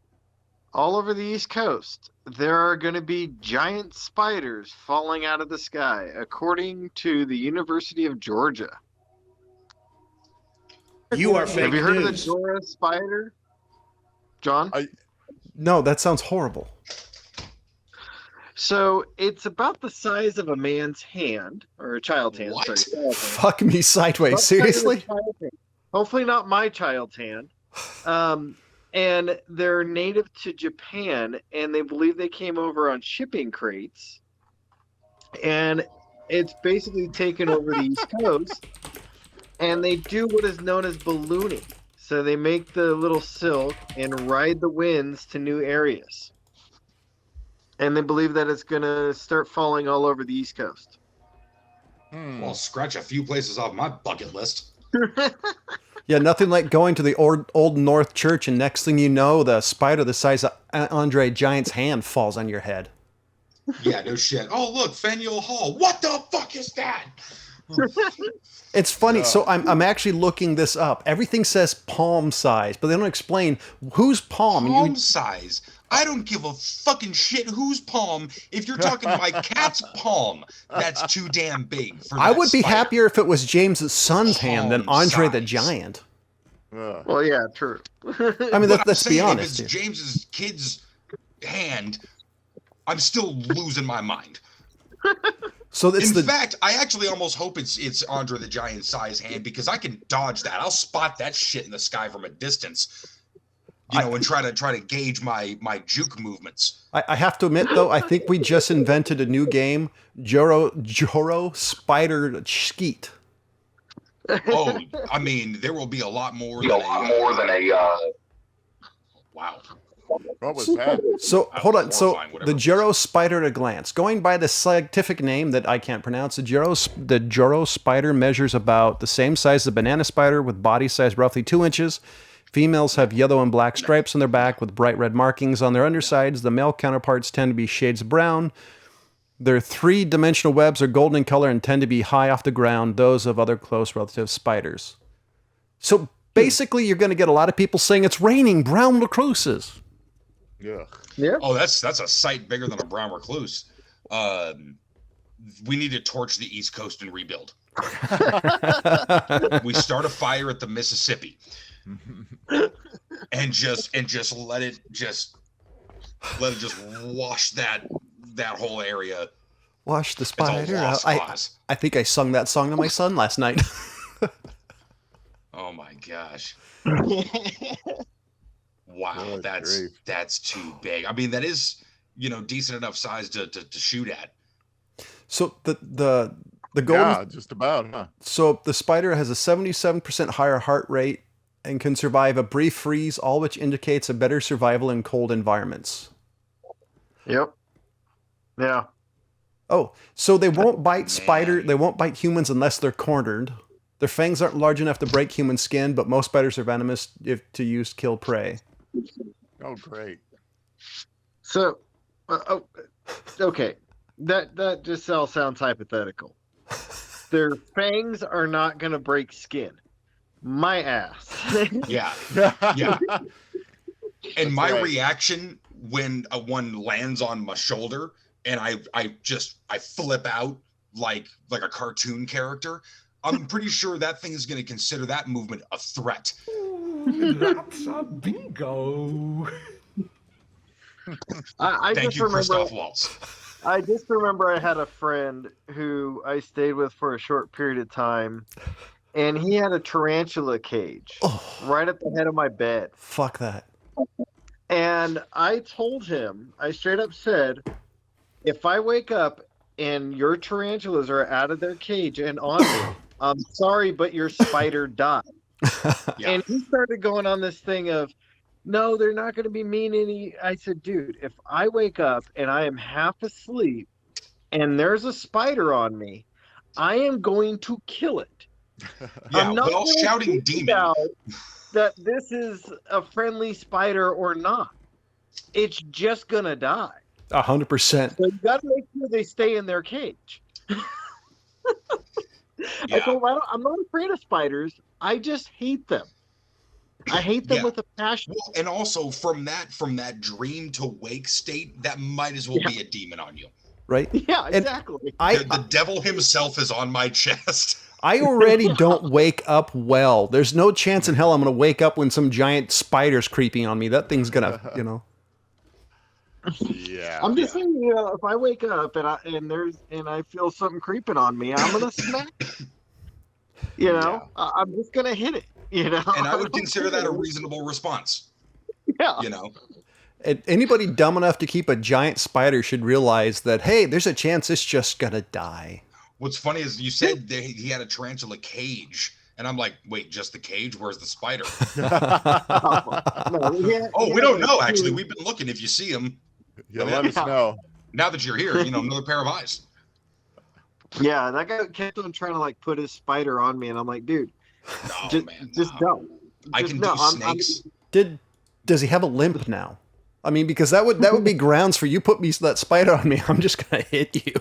All over the East Coast, there are going to be giant spiders falling out of the sky, according to the University of Georgia. You are fake Have you heard of the news. Jorah Spider, John? No, that sounds horrible. So it's about the size of a man's hand, or a child's hand. What? Sorry, child's hand. Fuck me sideways. About the size of a Seriously? child's hand. Hopefully not my child's hand. And they're native to Japan, and they believe they came over on shipping crates. And it's basically taken over the East Coast. And they do what is known as ballooning. So they make the little silk and ride the winds to new areas. And they believe that it's going to start falling all over the East Coast. Well, scratch a few places off my bucket list. Yeah, nothing like going to the old North Church, and next thing you know, the spider the size of Andre Giant's hand falls on your head. Yeah, no shit. Oh, look, Faneuil Hall. What the fuck is that? It's funny. So I'm actually looking this up. Everything says palm size, but they don't explain whose palm. Palm size. I don't give a fucking shit whose palm. If you're talking my cat's palm, that's too damn big for that I would be spider. happier if it was James's son's hand than Palm Andre the size. Giant. Well, yeah, true. I mean, But let's I'm be saying, honest. If it's here. James's kid's hand, I'm still losing my mind. So it's In fact, I actually almost hope it's Andre the Giant size hand, because I can dodge that. I'll spot that shit in the sky from a distance, and try to gauge my juke movements. I have to admit, though, I think we just invented a new game, Joro Spider Skeet. Oh, I mean, there will be a lot more than a. Wow. What was that? So hold on. So horrifying, whatever the it Giro Spider at a glance, going by the scientific name that I can't pronounce, the Giro Spider measures about the same size as a banana spider, with body size roughly 2 inches. Females have yellow and black stripes on their back with bright red markings on their undersides. The male counterparts tend to be shades of brown. Their three-dimensional webs are golden in color and tend to be high off the ground, those of other close relative spiders. So basically, you're going to get a lot of people saying it's raining brown recluses. Yeah. Yeah. Oh, that's a sight bigger than a brown recluse. We need to torch the East Coast and rebuild. We start a fire at the Mississippi, and just let it just wash that whole area. Wash the It's a spider. lost cause. I think I sung that song to my son last night. Oh my gosh. Wow, Good grief. that's too big. I mean, that is, decent enough size to shoot at. So the golden. Yeah, just about, huh? So the spider has a 77% higher heart rate and can survive a brief freeze, all which indicates a better survival in cold environments. Yep. Yeah. Oh, so they won't bite Man. They won't bite humans unless they're cornered. Their fangs aren't large enough to break human skin, but most spiders are venomous if to use kill prey. Oh, great. So, okay, that just all sounds hypothetical. Their fangs are not going to break skin. My ass. Yeah, yeah. And my right. reaction when one lands on my shoulder and I flip out like a cartoon character, I'm pretty sure that thing is going to consider that movement a threat. That's a bingo. I Thank just you, remember. Christoph Waltz. I just remember I had a friend who I stayed with for a short period of time, and he had a tarantula cage right at the head of my bed. Fuck that. And I told him, I straight up said, if I wake up and your tarantulas are out of their cage and on me, I'm sorry, but your spider died. Yeah. And he started going on this thing of, no, they're not going to be mean any. I said, dude, if I wake up and I am half asleep and there's a spider on me, I am going to kill it. Yeah, I'm not well, gonna shouting think demon. about- that this is a friendly spider or not. It's just gonna die. 100%. So you gotta make sure they stay in their cage. I Yeah. told him, I'm not afraid of spiders. I just hate them. I hate them Yeah. with a passion. Well, and also from that dream to wake state, that might as well be a demon on you. Right? Yeah, exactly. The devil himself is on my chest. I already don't wake up well. There's no chance in hell I'm going to wake up when some giant spider's creeping on me. That thing's going to, you know. Yeah. I'm just saying, you know, if I wake up and I feel something creeping on me, I'm gonna smack it. You know, I'm just gonna hit it. You know, And I would consider that a reasonable response. Yeah. You know. And anybody dumb enough to keep a giant spider should realize that, hey, there's a chance it's just going to die. What's funny is you said that he had a tarantula cage. And I'm like, wait, just the cage? Where's the spider? We don't know, actually. We've been looking. If you see him, let us know. Now that you're here, you know, another pair of eyes. Yeah, that guy kept on trying to like put his spider on me, and I'm like, dude, don't. I can do snakes. Does he have a limp now? I mean, because that would be grounds for you put that spider on me. I'm just gonna hit you.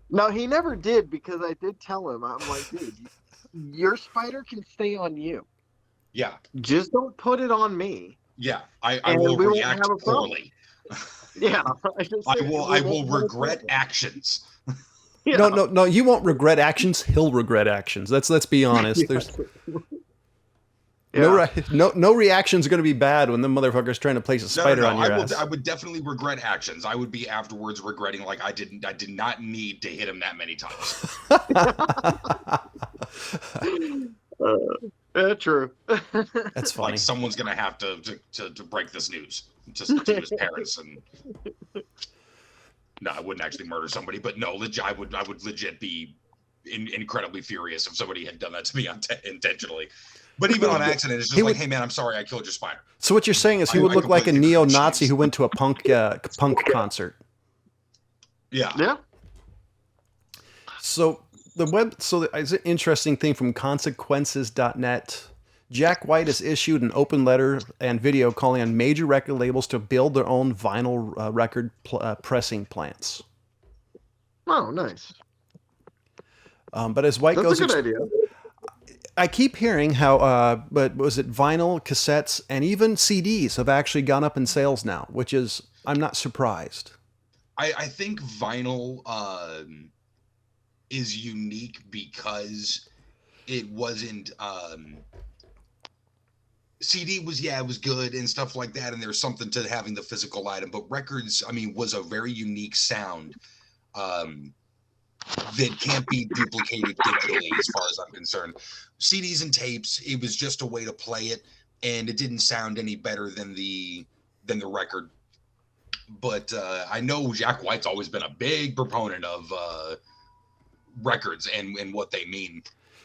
No, he never did, because I did tell him. I'm like, dude, your spider can stay on you. Yeah. Just don't put it on me. Yeah, I will react poorly. Yeah. I will regret actions. Yeah. No, you won't regret actions. He'll regret actions. Let's be honest. There's no reaction's going to be bad when the motherfucker's trying to place a spider on your ass. I would definitely regret actions. I would be afterwards regretting like I did not need to hit him that many times. True. That's funny. Like someone's gonna have to break this news to his parents, and no, I wouldn't actually murder somebody, but no, I would legit be incredibly furious if somebody had done that to me intentionally. But even on accident, it's just hey man, I'm sorry, I killed your spider. So what you're saying is he would look like a neo-Nazi who went to a punk concert. Yeah. Yeah. So it's an interesting thing from consequences.net. Jack White has issued an open letter and video calling on major record labels to build their own vinyl record pressing plants. Oh, nice. But as White goes, that's a good idea. I keep hearing how, but was it vinyl, cassettes, and even CDs have actually gone up in sales now, which is, I'm not surprised. I think vinyl is unique because it wasn't CD was it was good and stuff like that, and there's something to having the physical item, but records, I mean, was a very unique sound that can't be duplicated digitally as far as I'm concerned. CDs and tapes, it was just a way to play it, and it didn't sound any better than the record. But I know Jack White's always been a big proponent of records and what they mean.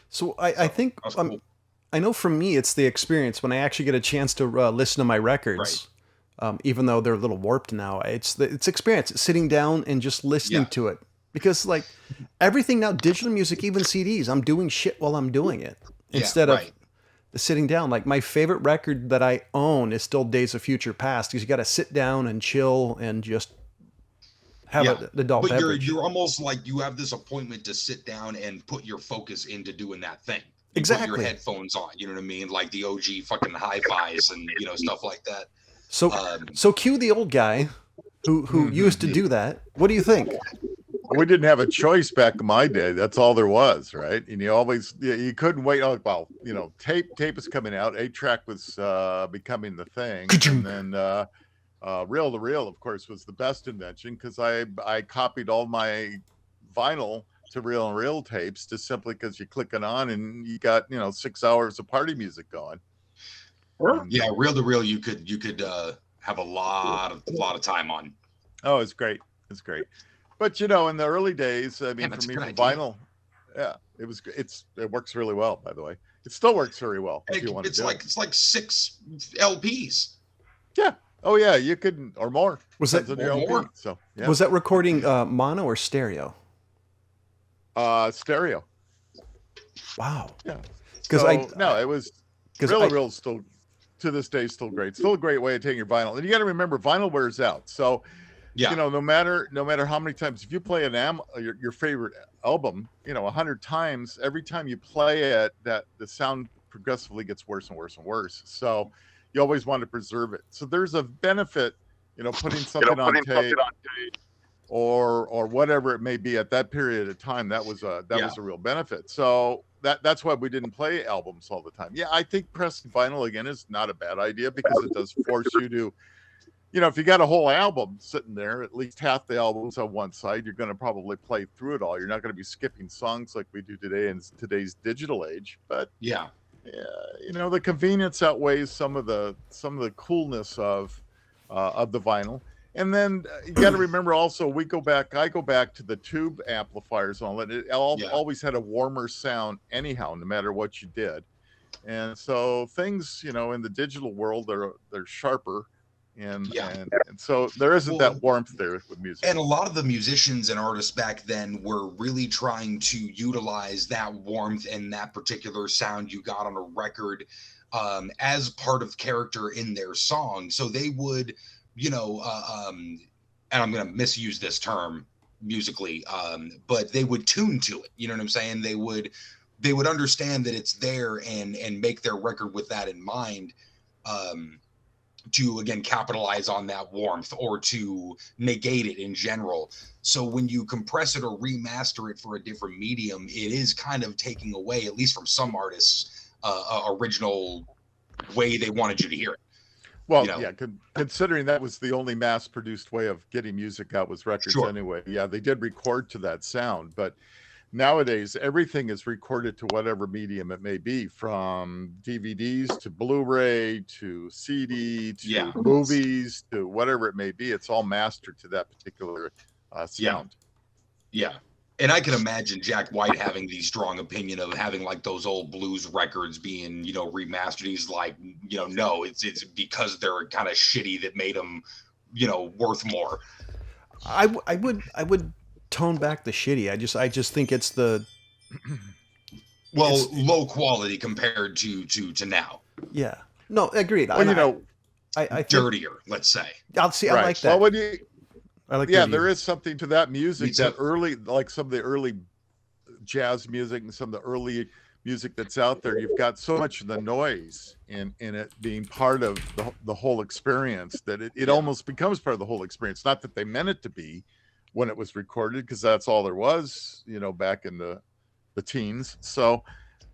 So I think cool. I know for me it's the experience when I actually get a chance to listen to my records, right. Even though they're a little warped now. It's experience. It's sitting down and just listening to it, because like everything now, digital music, even CDs, I'm doing shit while I'm doing it instead of sitting down. Like my favorite record that I own is still Days of Future Past, because you got to sit down and chill and just have an adult beverage. You're almost like you have this appointment to sit down and put your focus into doing that thing. You exactly. Put your headphones on, you know what I mean? Like the OG fucking hi-fis and, you know, stuff like that. So cue the old guy who used to do that. What do you think? We didn't have a choice back in my day. That's all there was, right? And you couldn't wait. Oh, well, you know, tape was coming out. 8-track was becoming the thing. And then reel to reel, of course, was the best invention, because I copied all my vinyl to reel and reel tapes just simply because you click it on and you got 6 hours of party music going. Yeah, reel to reel, you could have a lot of time on. Oh, it's great. It's great. But in the early days, I mean, for me, for vinyl, it works really well. By the way, it still works very well. If you want to do it. It's like 6 LPs. Yeah. Oh yeah, you could, or more. Was that more? So yeah. Was that recording mono or stereo? Stereo. Wow. Yeah. Because it was Real still to this day still great. Still a great way of taking your vinyl. And you got to remember, vinyl wears out. So Yeah. no matter how many times, if you play your favorite album, 100 times, every time you play it, that the sound progressively gets worse and worse and worse. So you always want to preserve it. So there's a benefit, putting something on tape or whatever it may be at that period of time. That was a real benefit. So that's why we didn't play albums all the time. Yeah, I think pressing vinyl again is not a bad idea, because it does force you to, if you got a whole album sitting there, at least half the album's on one side, you're going to probably play through it all. You're not going to be skipping songs like we do today in today's digital age. But yeah, the convenience outweighs some of the coolness of the vinyl. And then you got to remember also, I go back to the tube amplifiers on it. It always had a warmer sound anyhow, no matter what you did. And so things, in the digital world, they're sharper. And so there isn't that warmth there with music. And a lot of the musicians and artists back then were really trying to utilize that warmth and that particular sound you got on a record as part of character in their song. So they would, and I'm going to misuse this term musically, but they would tune to it. You know what I'm saying? They would understand that it's there and make their record with that in mind. To again capitalize on that warmth or to negate it in general. So when you compress it or remaster it for a different medium, it is kind of taking away, at least from some artists, original way they wanted you to hear it. Well, considering that was the only mass-produced way of getting music out was records anyway. Yeah, they did record to that sound, but nowadays everything is recorded to whatever medium it may be, from DVDs to Blu-ray to CD to movies to whatever it may be. It's all mastered to that particular sound. Yeah. And I can imagine Jack White having the strong opinion of having like those old blues records being, remastered. He's like, no, it's because they're kind of shitty that made them, worth more. I would tone back the shitty. I just think it's the low quality compared to now. Yeah. No, agreed. Well, I think, dirtier, let's say. I like that. Well, there is something to that music, that early, like some of the early jazz music and some of the early music that's out there. You've got so much of the noise in it being part of the whole experience that it almost becomes part of the whole experience. Not that they meant it to be when it was recorded, because that's all there was, back in the teens. So,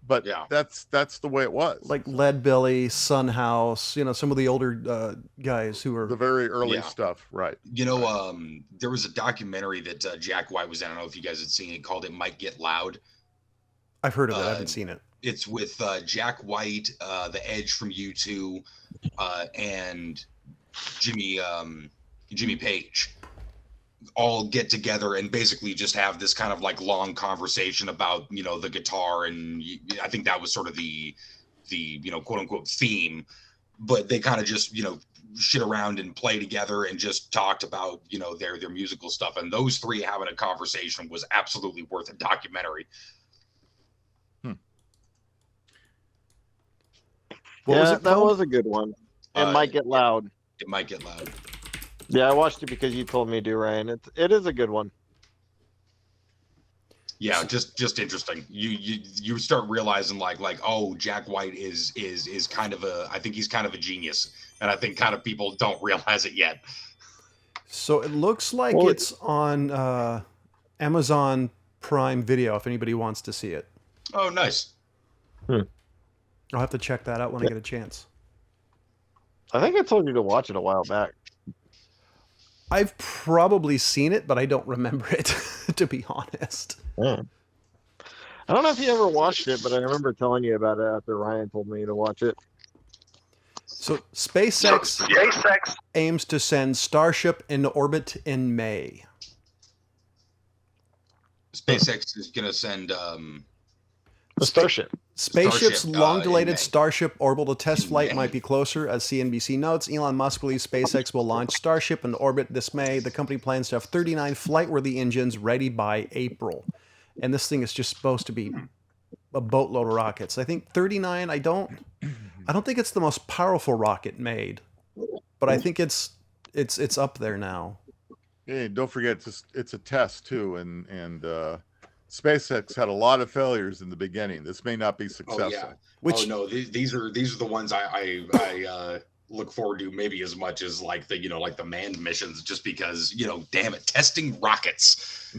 but that's the way it was. Like Lead Belly, Sun House, some of the older guys who were the very early stuff, right? There was a documentary that Jack White was in. I don't know if you guys had seen it, called "It Might Get Loud." I've heard of it. I haven't seen it. It's with Jack White, The Edge from U2, and Jimmy Page. All get together and basically just have this kind of like long conversation about the guitar, and I think that was sort of the quote unquote theme, but they kind of just shit around and play together and just talked about their musical stuff, and those three having a conversation was absolutely worth a documentary. That was a good one. It Might Get Loud. It Might Get Loud. Yeah, I watched it because you told me to, Ryan. It is a good one. Yeah, just interesting. You start realizing like oh, Jack White is kind of I think he's kind of a genius, and I think kind of people don't realize it yet. So it looks like it's on Amazon Prime Video if anybody wants to see it. Oh, nice. I'll have to check that out when I get a chance. I think I told you to watch it a while back. I've probably seen it, but I don't remember it, to be honest. I don't know if you ever watched it, but I remember telling you about it after Ryan told me to watch it. So SpaceX aims to send Starship into orbit in May. SpaceX is going to send the Starship. Spaceship's long-delayed Starship orbital test flight might be closer, as CNBC notes. Elon Musk believes SpaceX will launch Starship into orbit this May. The company plans to have 39 flight-worthy engines ready by April. And this thing is just supposed to be a boatload of rockets. I think 39, I don't think it's the most powerful rocket made, but I think it's up there now. Hey, don't forget it's a test too, and SpaceX had a lot of failures in the beginning. This may not be successful. Oh yeah. Which, oh no, these are the ones I look forward to maybe as much as like the manned missions, just because damn it, testing rockets.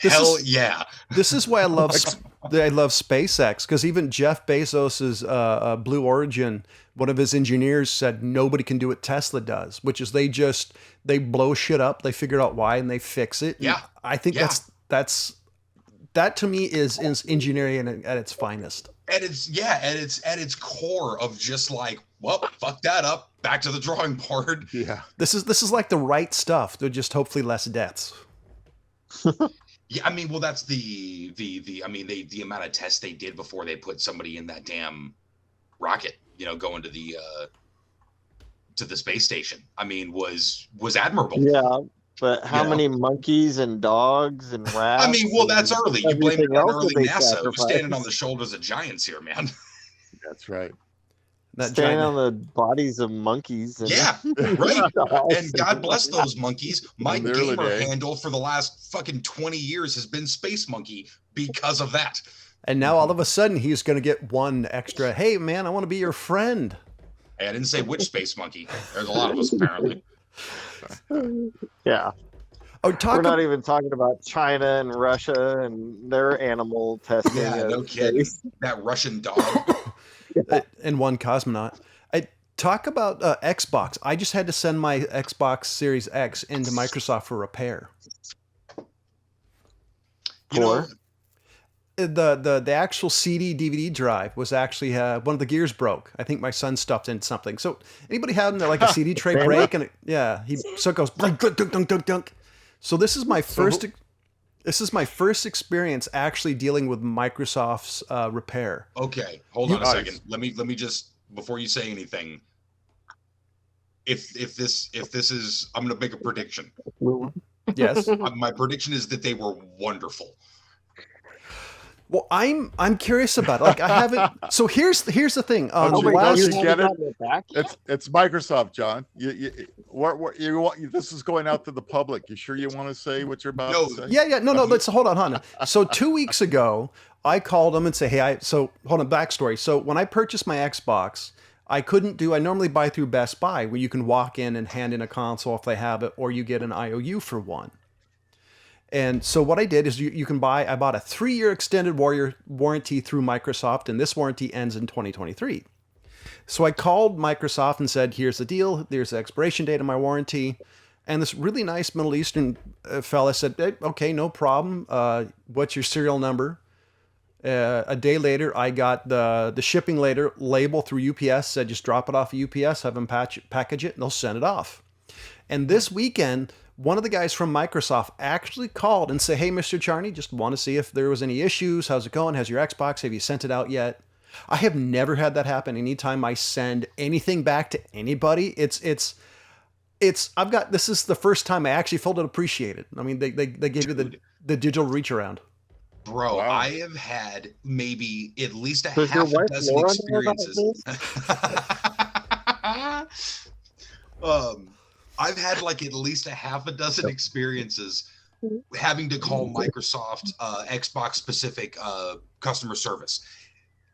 Yeah. This is why I love SpaceX, because even Jeff Bezos's Blue Origin, one of his engineers said nobody can do what Tesla does, which is they blow shit up, they figure out why, and they fix it. Yeah. And I think that to me is engineering at its finest. And it's at its core of just like, well, fuck that up, back to the drawing board. Yeah. This is like the right stuff. They're just hopefully less deaths. Yeah, I mean, well, that's the amount of tests they did before they put somebody in that damn rocket, going to the space station. I mean, was admirable. Yeah, but how many monkeys and dogs and rats? I mean, well, that's early. You blame it on early NASA. We're sacrificed. standing on the shoulders of giants here, man. That's right. Standing on the bodies of monkeys. And Yeah, right. And God bless those monkeys. My In the early gamer day. handle for the last fucking 20 years has been Space Monkey because of that. And now all of a sudden he's going to get one extra. Hey man, I want to be your friend. Hey, I didn't say which Space Monkey. There's a lot of us apparently. Yeah. Oh, We're not even talking about China and Russia and their animal testing. Yeah, no kidding. That Russian dog. And one cosmonaut. Talk about Xbox. I just had to send my Xbox Series X into Microsoft for repair. The actual CD DVD drive was actually one of the gears broke. I think my son stuffed in something. So anybody having like a CD tray break and so it goes dunk dunk dunk dunk dunk. So this is my first. This is my first experience actually dealing with Microsoft's repair. Okay, hold on a second. Let me just, before you say anything, if this is, I'm going to make a prediction. Yes. My prediction is that they were wonderful. Well, I'm curious about it. Like I haven't. So here's the thing. You get it? It's Microsoft, John. This is going out to the public. You sure you want to say what you're about to say? Yeah. No. Let's hold on. So 2 weeks ago, I called them and say, hey, so hold on, backstory. So when I purchased my Xbox, I normally buy through Best Buy, where you can walk in and hand in a console if they have it, or you get an IOU for one. And so what I did is I bought a 3-year extended warranty through Microsoft, and this warranty ends in 2023. So I called Microsoft and said, here's the deal. There's the expiration date of my warranty. And this really nice Middle Eastern fella said, hey, okay, no problem. What's your serial number? A day later, I got the shipping label through UPS, said just drop it off at UPS, have them package it, and they'll send it off. And this weekend, one of the guys from Microsoft actually called and said, hey, Mr. Charney, just want to see if there was any issues. How's it going? How's your Xbox? Have you sent it out yet? I have never had that happen. Anytime I send anything back to anybody, this is the first time I actually felt it appreciated. I mean, they gave you the digital reach around. Bro, wow. I have had maybe at least a half a dozen experiences. I've had like at least a half a dozen experiences having to call Microsoft Xbox specific customer service.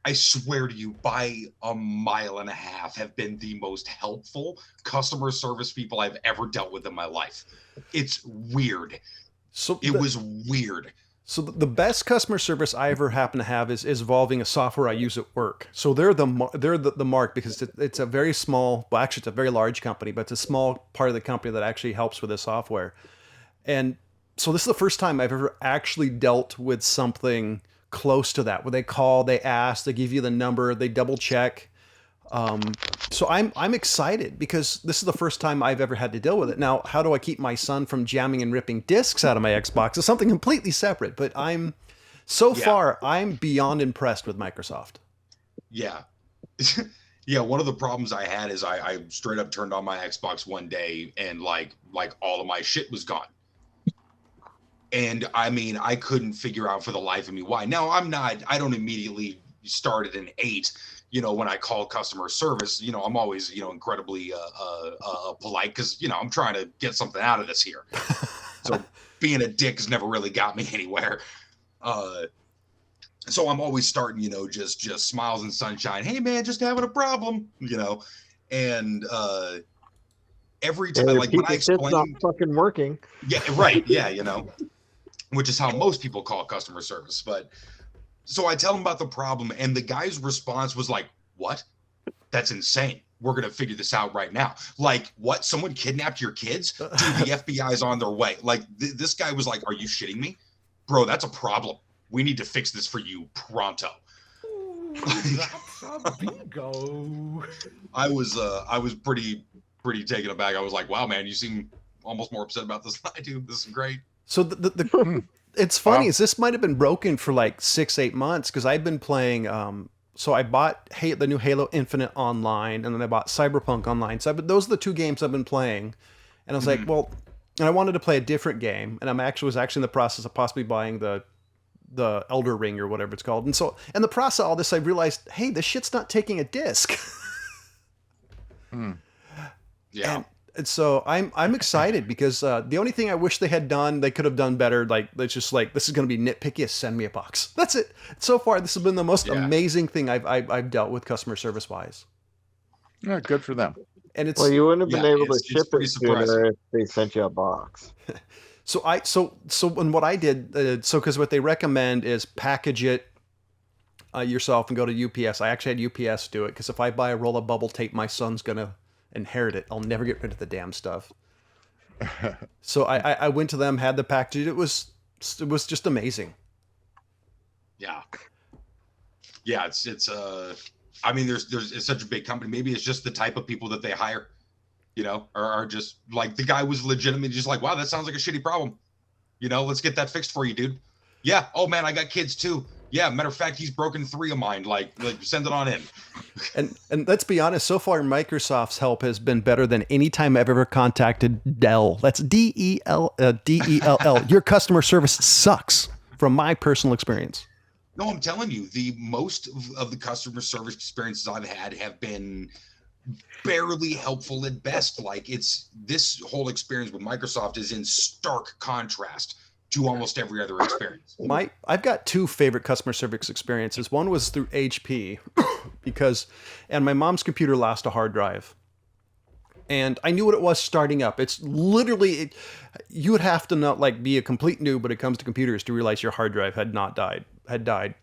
I swear to you, by a mile and a half have been the most helpful customer service people I've ever dealt with in my life. It's weird. It was weird. So the best customer service I ever happen to have is involving a software I use at work. So they're the mark, because it's a very small, well, actually it's a very large company, but it's a small part of the company that actually helps with the software. And so this is the first time I've ever actually dealt with something close to that, where they call, they ask, they give you the number, they double check. So I'm excited, because this is the first time I've ever had to deal with it. Now, how do I keep my son from jamming and ripping discs out of my Xbox? It's something completely separate, but far, I'm beyond impressed with Microsoft. Yeah. Yeah. One of the problems I had is I straight up turned on my Xbox one day and like all of my shit was gone. And I mean, I couldn't figure out for the life of me why. Now I don't immediately started in 8, you know, when I call customer service, you know, I'm always, you know, incredibly polite because, you know, I'm trying to get something out of this here. So being a dick has never really got me anywhere. So I'm always starting, you know, just smiles and sunshine. Hey man, just having a problem, you know. And every time, like when I explain, not fucking working. Yeah, right. Yeah, you know, which is how most people call customer service. But so I tell them about the problem, and the guy's response was like, "What? That's insane. We're gonna figure this out right now." Like, what? Someone kidnapped your kids? Dude, the FBI's on their way. Like, this guy was like, "Are you shitting me, bro? That's a problem. We need to fix this for you pronto." That's a bingo. I was pretty taken aback. I was like, "Wow, man, you seem almost more upset about this than I do. This is great." So it's funny is this might have been broken for like 6-8 months because I've been playing. So I bought the new Halo Infinite online, and then I bought Cyberpunk online. So those are the 2 games I've been playing, and I was like, well, and I wanted to play a different game, and was actually in the process of possibly buying the Elder Ring or whatever it's called. And so in the process of all this, I realized, hey, this shit's not taking a disc. Yeah. And so I'm excited because the only thing I wish they could have done better. Like, it's just like, this is going to be nitpicky. Send me a box. That's it. So far, this has been the most amazing thing I've dealt with customer service wise. Yeah, good for them. And it's, well, you wouldn't have been able to ship pretty it sooner surprising. if they sent you a box. So when what I did, because what they recommend is package it yourself and go to UPS. I actually had UPS do it because if I buy a roll of bubble tape, my son's gonna inherit it. I'll never get rid of the damn stuff. So I went to them, had the package. It was just amazing. Yeah. It's I mean, it's such a big company. Maybe it's just the type of people that they hire. You know, or are just like, the guy was legitimately just like, wow, that sounds like a shitty problem. You know, let's get that fixed for you, dude. Yeah. Oh man, I got kids too. Yeah. Matter of fact, he's broken 3 of mine. Like send it on in. And let's be honest, so far Microsoft's help has been better than any time I've ever contacted Dell. That's Dell. Your customer service sucks from my personal experience. No, I'm telling you, the most of the customer service experiences I've had have been barely helpful at best. Like, this whole experience with Microsoft is in stark contrast to almost every other experience. I've got 2 favorite customer service experiences. One was through HP and my mom's computer lost a hard drive. And I knew what it was starting up. It's literally, you would have to not like be a complete noob when it comes to computers to realize your hard drive had died.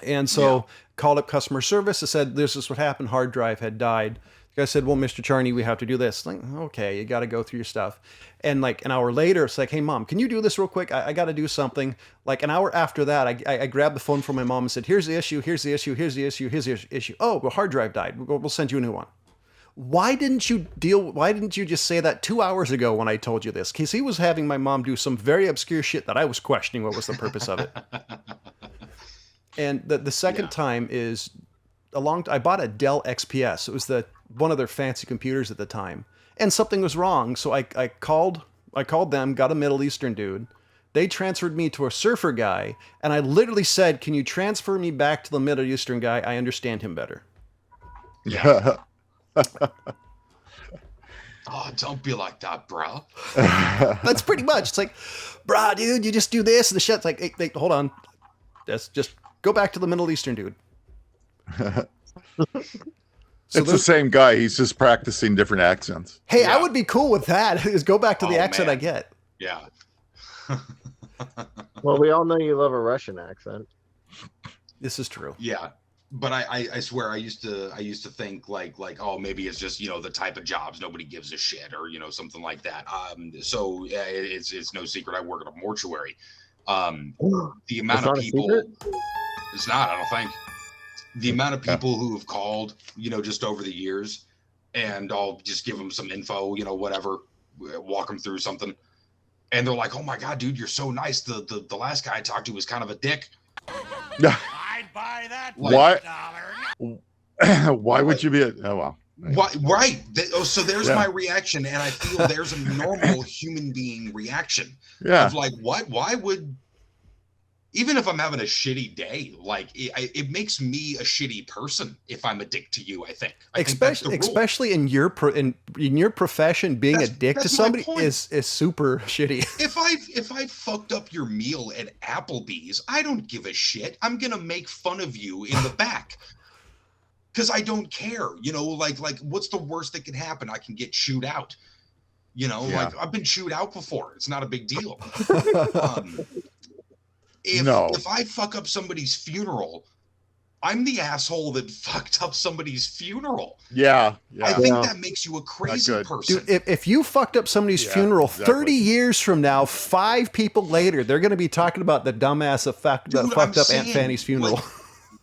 And so called up customer service. I said, this is what happened. Hard drive had died. The guy said, well, Mr. Charney, we have to do this. Like, okay, you got to go through your stuff. And like an hour later, it's like, hey, Mom, can you do this real quick? I got to do something. Like an hour after that, I grabbed the phone from my mom and said, here's the issue, here's the issue, here's the issue, here's the issue. Oh, well, hard drive died. We'll send you a new one. Why didn't you just say that 2 hours ago when I told you this? Because he was having my mom do some very obscure shit that I was questioning what was the purpose of it. And the second time is I bought a Dell XPS. It was one of their fancy computers at the time, and something was wrong. So I called them, got a Middle Eastern dude. They transferred me to a surfer guy, and I literally said, "Can you transfer me back to the Middle Eastern guy? I understand him better." Yeah. Oh, don't be like that, bro. That's pretty much. It's like, bro, dude, you just do this. And the shit's like, hey, hold on. That's just go back to the Middle Eastern dude. It's the same guy. He's just practicing different accents. Hey, I would be cool with that. Is go back to the accent man. I get. Yeah. Well, we all know you love a Russian accent. This is true. Yeah. But I swear I used to think like, oh, maybe it's just, the type of jobs nobody gives a shit, or, something like that. So it's no secret I work at a mortuary. The amount of people, it's not, I don't think. The amount of people who have called, just over the years, and I'll just give them some info, whatever, walk them through something. And they're like, oh my God, dude, you're so nice. The last guy I talked to was kind of a dick. I'd buy that. Why? Why would you be oh well. Why, right. So there's my reaction, and I feel there's a normal human being reaction. Yeah. Of like, what? Why would even if I'm having a shitty day, like it makes me a shitty person if I'm a dick to you. I think especially in your profession, being a dick to somebody is super shitty. If I fucked up your meal at Applebee's, I don't give a shit. I'm gonna make fun of you in the back because I don't care. You know, like what's the worst that can happen? I can get chewed out. You know, like I've been chewed out before. It's not a big deal. If I fuck up somebody's funeral, I'm the asshole that fucked up somebody's funeral. Yeah. I think that makes you a crazy person. Dude, if you fucked up somebody's funeral 30 years from now, 5 people later, they're going to be talking about the dumbass that fucked up Aunt Fanny's funeral. Like,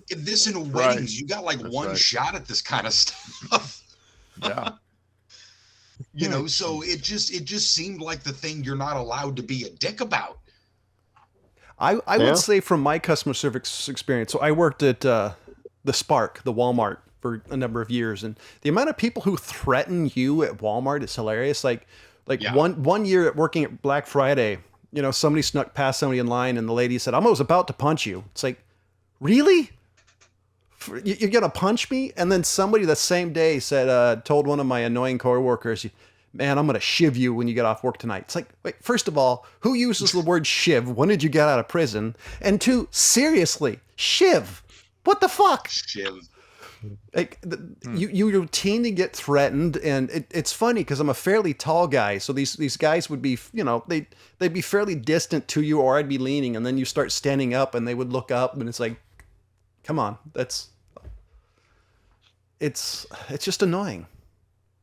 this in weddings, you got like one shot at this kind of stuff. Yeah. You know, so it just seemed like the thing you're not allowed to be a dick about. I would say from my customer service experience, so I worked at the Spark, the Walmart, for a number of years, and the amount of people who threaten you at Walmart is hilarious. Like one year at working at Black Friday, you know, somebody snuck past somebody in line, and the lady said, "I was about to punch you." It's like, really? You're gonna punch me? And then somebody the same day said, told one of my annoying coworkers, "Man, I'm gonna shiv you when you get off work tonight." It's like, wait, first of all, who uses the word shiv? When did you get out of prison? And 2, seriously, shiv? What the fuck? Shiv. Like you routinely get threatened, and it's funny because I'm a fairly tall guy, so these guys would be, you know, they'd be fairly distant to you, or I'd be leaning, and then you start standing up, and they would look up, and it's like, come on, it's just annoying.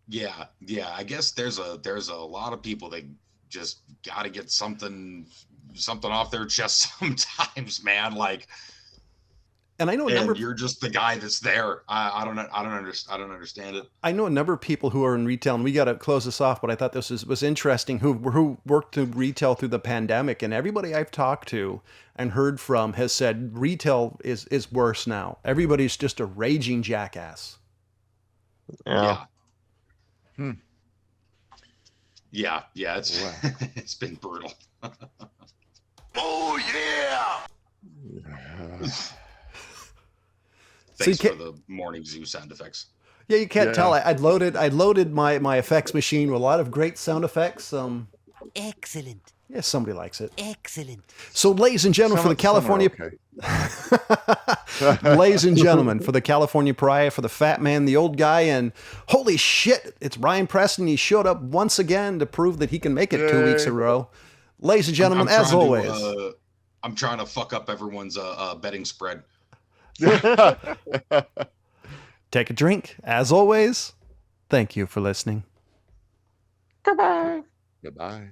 Yeah. I guess there's a lot of people that just got to get something off their chest sometimes, man. Like, and I know you're just the guy that's there. I don't understand it. I know a number of people who are in retail, and we got to close this off, but I thought this was interesting, who worked in retail through the pandemic, and everybody I've talked to and heard from has said retail is worse now. Everybody's just a raging jackass. Yeah. Yeah, it's been brutal. Oh yeah! Thanks for the morning zoo sound effects. Yeah, you can't tell. I'd loaded my effects machine with a lot of great sound effects. Excellent. Yeah, somebody likes it. Excellent. So, ladies and gentlemen, for the California, ladies and gentlemen, for the California Pariah, for the fat man, the old guy, and holy shit, it's Ryan Preston. He showed up once again to prove that he can make it 2 weeks in a row. Ladies and gentlemen, as always, I'm trying to fuck up everyone's betting spread. Take a drink. As always, thank you for listening. Goodbye. Goodbye.